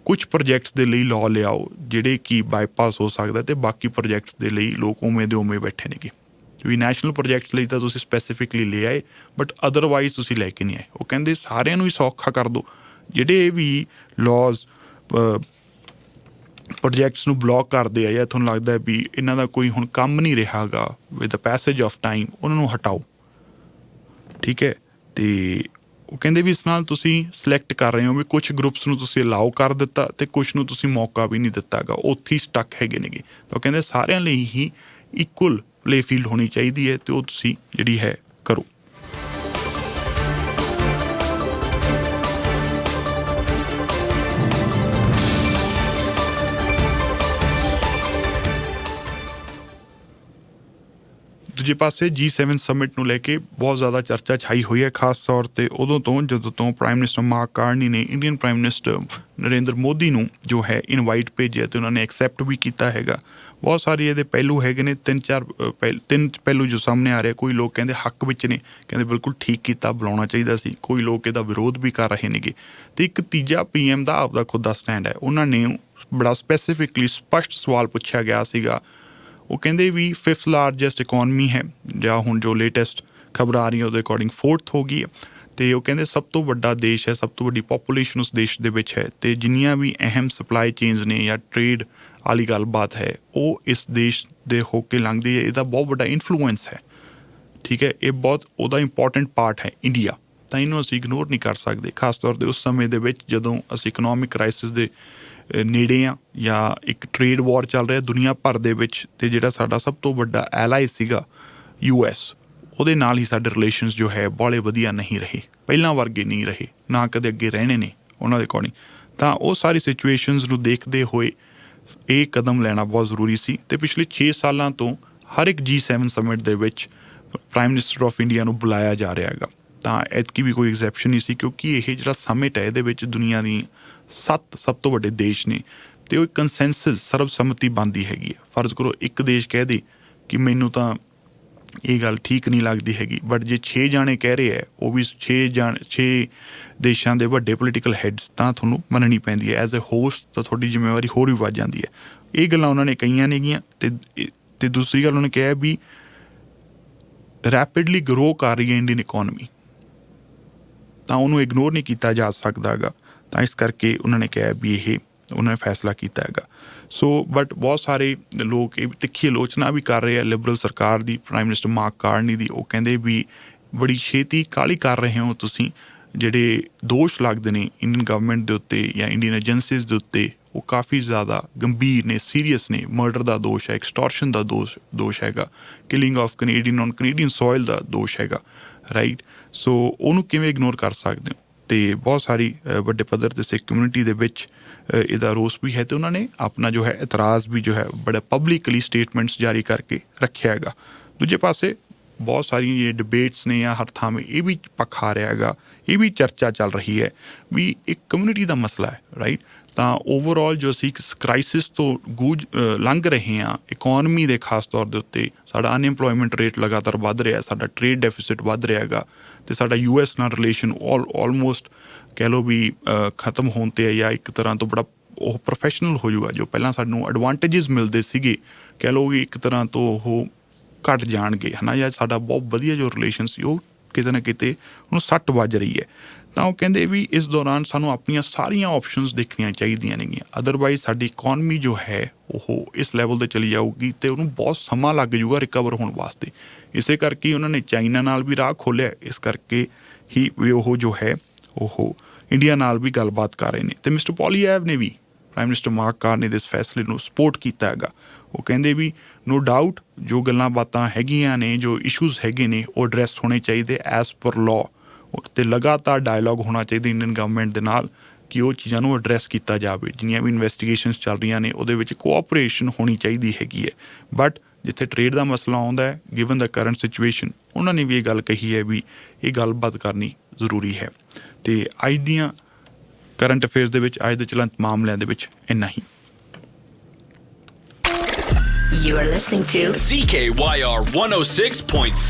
ਕੁਛ ਪ੍ਰੋਜੈਕਟਸ ਦੇ ਲਈ ਲਾਅ ਲਿਆਓ ਜਿਹੜੇ ਕਿ ਬਾਈਪਾਸ ਹੋ ਸਕਦਾ ਤੇ ਬਾਕੀ ਪ੍ਰੋਜੈਕਟਸ ਦੇ ਲਈ ਲੋਕ ਉਵੇਂ ਦੇ ਉਵੇਂ ਬੈਠੇ ਨੇਗੇ। ਵੀ ਨੈਸ਼ਨਲ ਪ੍ਰੋਜੈਕਟਸ ਲਈ ਤਾਂ ਤੁਸੀਂ ਸਪੈਸੀਫਿਕਲੀ ਲੈ ਆਏ ਬਟ ਅਦਰਵਾਈਜ਼ ਤੁਸੀਂ ਲੈ ਕੇ ਨਹੀਂ ਆਏ। ਉਹ ਕਹਿੰਦੇ ਸਾਰਿਆਂ ਨੂੰ ਹੀ ਸੌਖਾ ਕਰ ਦਿਓ, ਜਿਹੜੇ ਵੀ ਲਾਜ਼ ਪ੍ਰੋਜੈਕਟਸ ਨੂੰ ਬਲੌਕ ਕਰਦੇ ਆ ਜਾਂ ਤੁਹਾਨੂੰ ਲੱਗਦਾ ਵੀ ਇਹਨਾਂ ਦਾ ਕੋਈ ਹੁਣ ਕੰਮ ਨਹੀਂ ਰਿਹਾ ਗਾ with the passage of time, ਉਹਨਾਂ ਨੂੰ ਹਟਾਓ, ਠੀਕ ਹੈ। ਤੇ ਉਹ ਕਹਿੰਦੇ ਵੀ ਇਸ ਨਾਲ ਤੁਸੀਂ ਸਿਲੈਕਟ ਕਰ ਰਹੇ ਹੋ ਵੀ ਕੁਛ ਗਰੁੱਪਸ ਨੂੰ ਤੁਸੀਂ ਅਲਾਓ ਕਰ ਦਿੱਤਾ ਤੇ ਕੁਛ ਨੂੰ ਤੁਸੀਂ ਮੌਕਾ ਵੀ ਨਹੀਂ ਦਿੱਤਾ ਗਾ, ਉੱਥੇ ਹੀ ਸਟੱਕ ਹੈਗੇ ਨੇਗੇ। ਤਾਂ ਉਹ ਕਹਿੰਦੇ ਸਾਰਿਆਂ ਲਈ ਹੀ ਇਕੁਅਲ ਪਲੇ ਫੀਲਡ ਹੋਣੀ ਚਾਹੀਦੀ ਹੈ ਤੇ ਉਹ ਤੁਸੀਂ ਜਿਹੜੀ ਹੈ ਕਰੋ। ਦੂਜੇ ਪਾਸੇ G7 ਸਮਿਟ ਨੂੰ ਲੈ ਕੇ ਬਹੁਤ ਜ਼ਿਆਦਾ ਚਰਚਾ ਛਾਈ ਹੋਈ ਹੈ, ਖਾਸ ਤੌਰ 'ਤੇ ਉਦੋਂ ਤੋਂ ਜਦੋਂ ਤੋਂ ਪ੍ਰਾਈਮ ਮਿਨਿਸਟਰ ਮਾਰਕ ਕਾਰਨੀ ਨੇ Indian prime minister Narendra Modi ਨੂੰ ਜੋ ਹੈ ਇਨਵਾਈਟ ਭੇਜਿਆ ਤੇ ਉਹਨਾਂ ਨੇ ਐਕਸੈਪਟ ਵੀ ਕੀਤਾ ਹੈਗਾ। ਬਹੁਤ ਸਾਰੇ ਇਹਦੇ ਪਹਿਲੂ ਹੈਗੇ ਨੇ, ਤਿੰਨ ਪਹਿਲੂ ਜੋ ਸਾਹਮਣੇ ਆ ਰਹੇ। ਕੋਈ ਲੋਕ ਕਹਿੰਦੇ ਹੱਕ ਵਿੱਚ ਨੇ, ਕਹਿੰਦੇ ਬਿਲਕੁਲ ਠੀਕ ਕੀਤਾ, ਬੁਲਾਉਣਾ ਚਾਹੀਦਾ ਸੀ। ਕੋਈ ਲੋਕ ਇਹਦਾ ਵਿਰੋਧ ਵੀ ਕਰ ਰਹੇ ਨੇਗੇ। ਤੇ ਇੱਕ ਤੀਜਾ PM ਦਾ ਆਪਦਾ ਖੁਦ ਦਾ ਸਟੈਂਡ ਹੈ। ਉਹਨਾਂ ਨੇ ਬੜਾ ਸਪੈਸੀਫਿਕਲੀ ਸਪਸ਼ਟ ਸਵਾਲ ਪੁੱਛਿਆ ਗਿਆ ਸੀਗਾ। ਉਹ ਕਹਿੰਦੇ ਵੀ 5th ਲਾਰਜੈਸਟ ਇਕੋਨਮੀ ਹੈ, ਜਾਂ ਹੁਣ ਜੋ ਲੇਟੈਸਟ ਖਬਰ ਆ ਰਹੀ ਹੈ ਉਹਦੇ ਅਕੋਰਡਿੰਗ 4th ਹੋ ਗਈ ਹੈ। ਅਤੇ ਉਹ ਕਹਿੰਦੇ ਸਭ ਤੋਂ ਵੱਡਾ ਦੇਸ਼ ਹੈ, ਸਭ ਤੋਂ ਵੱਡੀ ਪਾਪੂਲੇਸ਼ਨ ਉਸ ਦੇਸ਼ ਦੇ ਵਿੱਚ ਹੈ, ਅਤੇ ਜਿੰਨੀਆਂ ਵੀ ਅਹਿਮ ਸਪਲਾਈ ਚੇਨਸ ਨੇ ਜਾਂ ਟਰੇਡ ਵਾਲੀ ਗੱਲਬਾਤ ਹੈ ਉਹ ਇਸ ਦੇਸ਼ ਦੇ ਹੋ ਕੇ ਲੰਘਦੀ ਹੈ। ਇਹਦਾ ਬਹੁਤ ਵੱਡਾ ਇਨਫਲੂਐਂਸ ਹੈ, ਠੀਕ ਹੈ। ਇਹ ਬਹੁਤ ਉਹਦਾ ਇੰਪੋਰਟੈਂਟ ਪਾਰਟ ਹੈ ਇੰਡੀਆ, ਤਾਂ ਇਹਨੂੰ ਅਸੀਂ ਇਗਨੋਰ ਨਹੀਂ ਕਰ ਸਕਦੇ, ਖਾਸ ਤੌਰ 'ਤੇ ਉਸ ਸਮੇਂ ਦੇ ਵਿੱਚ ਜਦੋਂ ਅਸੀਂ ਇਕਨੋਮਿਕ ਕ੍ਰਾਈਸਿਸ ਦੇ ਨੇੜੇ ਆ ਜਾਂ ਇੱਕ ਟਰੇਡ ਵਾਰ ਚੱਲ ਰਿਹਾ ਦੁਨੀਆ ਭਰ ਦੇ ਵਿੱਚ। ਅਤੇ ਜਿਹੜਾ ਸਾਡਾ ਸਭ ਤੋਂ ਵੱਡਾ ਐਲਾਈ ਸੀਗਾ US, ਉਹਦੇ ਨਾਲ ਹੀ ਸਾਡੇ ਰਿਲੇਸ਼ਨਸ ਜੋ ਹੈ ਬਾਹਲੇ ਵਧੀਆ ਨਹੀਂ ਰਹੇ, ਪਹਿਲਾਂ ਵਰਗੇ ਨਹੀਂ ਰਹੇ, ਨਾ ਕਦੇ ਅੱਗੇ ਰਹਿਣੇ ਨੇ ਉਹਨਾਂ ਦੇ ਅਕੋਰਡਿੰਗ। ਤਾਂ ਉਹ ਸਾਰੀ ਸਿਚੁਏਸ਼ਨਸ ਨੂੰ ਦੇਖਦੇ ਹੋਏ ਇਹ ਕਦਮ ਲੈਣਾ ਬਹੁਤ ਜ਼ਰੂਰੀ ਸੀ। ਅਤੇ ਪਿਛਲੇ 6 ਸਾਲਾਂ ਤੋਂ ਹਰ ਇੱਕ G7 ਸਮਿਟ ਦੇ ਵਿੱਚ ਪ੍ਰਾਈਮ ਮਿਨਿਸਟਰ ਆਫ ਇੰਡੀਆ ਨੂੰ ਬੁਲਾਇਆ ਜਾ ਰਿਹਾ ਹੈਗਾ। ਤਾਂ ਐਤਕੀ ਵੀ ਕੋਈ ਐਗਜ਼ੈਪਸ਼ਨ ਨਹੀਂ ਸੀ, ਕਿਉਂਕਿ ਇਹ ਜਿਹੜਾ ਸਮਿਟ ਹੈ ਇਹਦੇ ਵਿੱਚ ਦੁਨੀਆ ਦੀ 7 ਸਭ ਤੋਂ ਵੱਡੇ ਦੇਸ਼ ਨੇ, ਅਤੇ ਉਹ ਇੱਕ ਕੰਸੈਂਸਸ ਸਰਬਸੰਮਤੀ ਬਣਦੀ ਹੈਗੀ ਹੈ। ਫਰਜ਼ ਕਰੋ ਇੱਕ ਦੇਸ਼ ਕਹਿ ਦੇ ਕਿ ਮੈਨੂੰ ਤਾਂ ਇਹ ਗੱਲ ਠੀਕ ਨਹੀਂ ਲੱਗਦੀ ਹੈਗੀ, ਬਟ ਜੇ 6 ਜਾਣੇ ਕਹਿ ਰਹੇ ਹੈ, ਉਹ ਵੀ 6 ਦੇਸ਼ਾਂ ਦੇ ਵੱਡੇ ਪੋਲੀਟੀਕਲ ਹੈਡਸ, ਤਾਂ ਤੁਹਾਨੂੰ ਮੰਨਣੀ ਪੈਂਦੀ ਹੈ। ਐਜ਼ ਅ ਹੋਸਟ ਤਾਂ ਤੁਹਾਡੀ ਜ਼ਿੰਮੇਵਾਰੀ ਹੋਰ ਵੀ ਵੱਧ ਜਾਂਦੀ ਹੈ। ਇਹ ਗੱਲਾਂ ਉਹਨਾਂ ਨੇ ਕਹੀਆਂ ਨੇਗੀਆਂ। ਅਤੇ ਦੂਸਰੀ ਗੱਲ ਉਹਨੇ ਕਿਹਾ ਵੀ ਰੈਪਿਡਲੀ ਗਰੋ ਕਰ ਰਹੀ ਹੈ ਇੰਡੀਅਨ ਇਕੋਨਮੀ, ਤਾਂ ਉਹਨੂੰ ਇਗਨੋਰ ਨਹੀਂ ਕੀਤਾ ਜਾ ਸਕਦਾ ਹੈਗਾ। ਤਾਂ ਇਸ ਕਰਕੇ ਉਹਨਾਂ ਨੇ ਕਿਹਾ ਵੀ ਇਹ ਉਹਨਾਂ ਨੇ ਫੈਸਲਾ ਕੀਤਾ ਹੈਗਾ। ਸੋ ਬਟ ਬਹੁਤ ਸਾਰੇ ਲੋਕ ਇਹ ਤਿੱਖੀ ਆਲੋਚਨਾ ਵੀ ਕਰ ਰਹੇ ਆ ਲਿਬਰਲ ਸਰਕਾਰ ਦੀ, ਪ੍ਰਾਈਮ ਮਿਨਿਸਟਰ ਮਾਰਕ ਕਾਰਨੀ ਦੀ। ਉਹ ਕਹਿੰਦੇ ਵੀ ਬੜੀ ਛੇਤੀ ਕਾਹਲੀ ਕਰ ਰਹੇ ਹੋ ਤੁਸੀਂ, ਜਿਹੜੇ ਦੋਸ਼ ਲੱਗਦੇ ਨੇ ਇੰਡੀਅਨ ਗਵਰਨਮੈਂਟ ਦੇ ਉੱਤੇ ਜਾਂ ਇੰਡੀਅਨ ਏਜੰਸੀਜ਼ ਦੇ ਉੱਤੇ, ਉਹ ਕਾਫੀ ਜ਼ਿਆਦਾ ਗੰਭੀਰ ਨੇ, ਸੀਰੀਅਸ ਨੇ। ਮਰਡਰ ਦਾ ਦੋਸ਼ ਹੈ, ਐਕਸਟੋਰਸ਼ਨ ਦਾ ਦੋਸ਼ ਹੈਗਾ, killing of Canadian on Canadian soil ਦਾ ਦੋਸ਼ ਹੈਗਾ, ਰਾਈਟ। ਸੋ ਉਹਨੂੰ ਕਿਵੇਂ ਇਗਨੋਰ ਕਰ ਸਕਦੇ ਹੋ? ਅਤੇ ਬਹੁਤ ਸਾਰੀ ਵੱਡੇ ਪੱਧਰ 'ਤੇ ਸਿੱਖ ਕਮਿਊਨਿਟੀ ਦੇ ਵਿੱਚ ਇਹਦਾ ਰੋਸ ਵੀ ਹੈ, ਅਤੇ ਉਹਨਾਂ ਨੇ ਆਪਣਾ ਜੋ ਹੈ ਇਤਰਾਜ਼ ਵੀ ਜੋ ਹੈ ਬੜਾ ਪਬਲਿਕਲੀ ਸਟੇਟਮੈਂਟਸ ਜਾਰੀ ਕਰਕੇ ਰੱਖਿਆ ਹੈਗਾ। ਦੂਜੇ ਪਾਸੇ ਬਹੁਤ ਸਾਰੀਆਂ ਇਹ ਡਿਬੇਟਸ ਨੇ ਜਾਂ ਹਰ ਥਾਵੇਂ ਇਹ ਵੀ ਪੱਖ ਆ ਰਿਹਾ ਹੈਗਾ, ਇਹ ਵੀ ਚਰਚਾ ਚੱਲ ਰਹੀ ਹੈ ਵੀ ਇੱਕ ਕਮਿਊਨਿਟੀ ਦਾ ਮਸਲਾ ਹੈ, ਰਾਈਟ। ਤਾਂ ਓਵਰਆਲ ਜੋ ਅਸੀਂ ਇਸ ਕ੍ਰਾਈਸਿਸ ਤੋਂ ਲੰਘ ਰਹੇ ਹਾਂ ਇਕੋਨਮੀ ਦੇ ਖਾਸ ਤੌਰ ਦੇ ਉੱਤੇ, ਸਾਡਾ ਅਨਐਮਪਲੋਇਮੈਂਟ ਰੇਟ ਲਗਾਤਾਰ ਵੱਧ ਰਿਹਾ, ਸਾਡਾ ਟਰੇਡ ਡੈਫਿਸਿਟ ਵੱਧ ਰਿਹਾ ਹੈਗਾ, ਅਤੇ ਸਾਡਾ US ਨਾਲ ਰਿਲੇਸ਼ਨ ਆਲਮੋਸਟ ਕਹਿ ਲਓ ਵੀ ਖਤਮ ਹੋਣ 'ਤੇ ਹੈ, ਜਾਂ ਇੱਕ ਤਰ੍ਹਾਂ ਤੋਂ ਬੜਾ ਉਹ ਪ੍ਰੋਫੈਸ਼ਨਲ ਹੋ ਜਾਊਗਾ। ਜੋ ਪਹਿਲਾਂ ਸਾਨੂੰ ਐਡਵਾਂਟੇਜਸ ਮਿਲਦੇ ਸੀਗੇ, ਕਹਿ ਲਓ ਕਿ ਇੱਕ ਤਰ੍ਹਾਂ ਤੋਂ ਉਹ ਘੱਟ ਜਾਣਗੇ, ਹੈ ਨਾ, ਜਾਂ ਸਾਡਾ ਬਹੁਤ ਵਧੀਆ ਜੋ ਰਿਲੇਸ਼ਨ ਸੀ ਉਹ ਕਿਤੇ ਨਾ ਕਿਤੇ ਉਹਨੂੰ ਸੱਟ ਵੱਜ ਰਹੀ ਹੈ। ਤਾਂ ਉਹ ਕਹਿੰਦੇ ਵੀ ਇਸ ਦੌਰਾਨ ਸਾਨੂੰ ਆਪਣੀਆਂ ਸਾਰੀਆਂ ਆਪਸ਼ਨਸ ਦੇਖਣੀਆਂ ਚਾਹੀਦੀਆਂ ਨੇਗੀਆਂ, ਅਦਰਵਾਈਜ਼ ਸਾਡੀ ਇਕੋਨਮੀ ਜੋ ਹੈ ਉਹ ਇਸ ਲੈਵਲ 'ਤੇ ਚਲੀ ਜਾਊਗੀ ਅਤੇ ਉਹਨੂੰ ਬਹੁਤ ਸਮਾਂ ਲੱਗ ਜਾਊਗਾ ਰਿਕਵਰ ਹੋਣ ਵਾਸਤੇ। ਇਸੇ ਕਰਕੇ ਉਹਨਾਂ ਨੇ ਚਾਈਨਾ ਨਾਲ ਵੀ ਰਾਹ ਖੋਲ੍ਹਿਆ, ਇਸ ਕਰਕੇ ਹੀ ਵੀ ਉਹ ਜੋ ਹੈ ਉਹ ਇੰਡੀਆ ਨਾਲ ਵੀ ਗੱਲਬਾਤ ਕਰ ਰਹੇ ਨੇ। ਅਤੇ ਮਿਸਟਰ ਪੋਲੀਐਵ ਨੇ ਵੀ ਪ੍ਰਾਈਮ ਮਿਨਿਸਟਰ ਮਾਰਕ ਕਾਰਨੀ ਦੇ ਇਸ ਫੈਸਲੇ ਨੂੰ ਸਪੋਰਟ ਕੀਤਾ ਹੈਗਾ। ਉਹ ਕਹਿੰਦੇ ਵੀ ਨੋ ਡਾਊਟ ਜੋ ਗੱਲਾਂ ਬਾਤਾਂ ਹੈਗੀਆਂ ਨੇ, ਜੋ ਇਸ਼ੂਜ਼ ਹੈਗੇ ਨੇ, ਉਹ ਐਡਰੈਸ ਹੋਣੇ ਚਾਹੀਦੇ ਐਜ਼ ਪਰ ਲਾਅ, ਅਤੇ ਲਗਾਤਾਰ ਡਾਇਲੋਗ ਹੋਣਾ ਚਾਹੀਦਾ ਇੰਡੀਅਨ ਗਵਰਨਮੈਂਟ ਦੇ ਨਾਲ ਕਿ ਉਹ ਚੀਜ਼ਾਂ ਨੂੰ ਐਡਰੈਸ ਕੀਤਾ ਜਾਵੇ। ਜਿੰਨੀਆਂ ਵੀ ਇਨਵੈਸਟੀਗੇਸ਼ਨਸ ਚੱਲ ਰਹੀਆਂ ਨੇ ਉਹਦੇ ਵਿੱਚ ਕੋਆਪਰੇਸ਼ਨ ਹੋਣੀ ਚਾਹੀਦੀ ਹੈਗੀ ਹੈ। ਬਟ ਜਿੱਥੇ ਟਰੇਡ ਦਾ ਮਸਲਾ ਆਉਂਦਾ ਹੈ, ਗਿਵਨ ਦਾ ਕਰੰਟ ਸਿਚੁਏਸ਼ਨ, ਉਹਨਾਂ ਨੇ ਵੀ ਇਹ ਗੱਲ ਕਹੀ ਹੈ ਵੀ ਇਹ ਗੱਲਬਾਤ ਕਰਨੀ ਜ਼ਰੂਰੀ ਹੈ। ਅਤੇ ਅੱਜ ਦੀਆਂ ਕਰੰਟ ਅਫੇਅਰਸ ਦੇ ਵਿੱਚ, ਅੱਜ ਦੇ ਚਲੰਤ ਮਾਮਲਿਆਂ ਦੇ ਵਿੱਚ ਇੰਨਾ ਹੀ। You are listening to CKYR 106.7.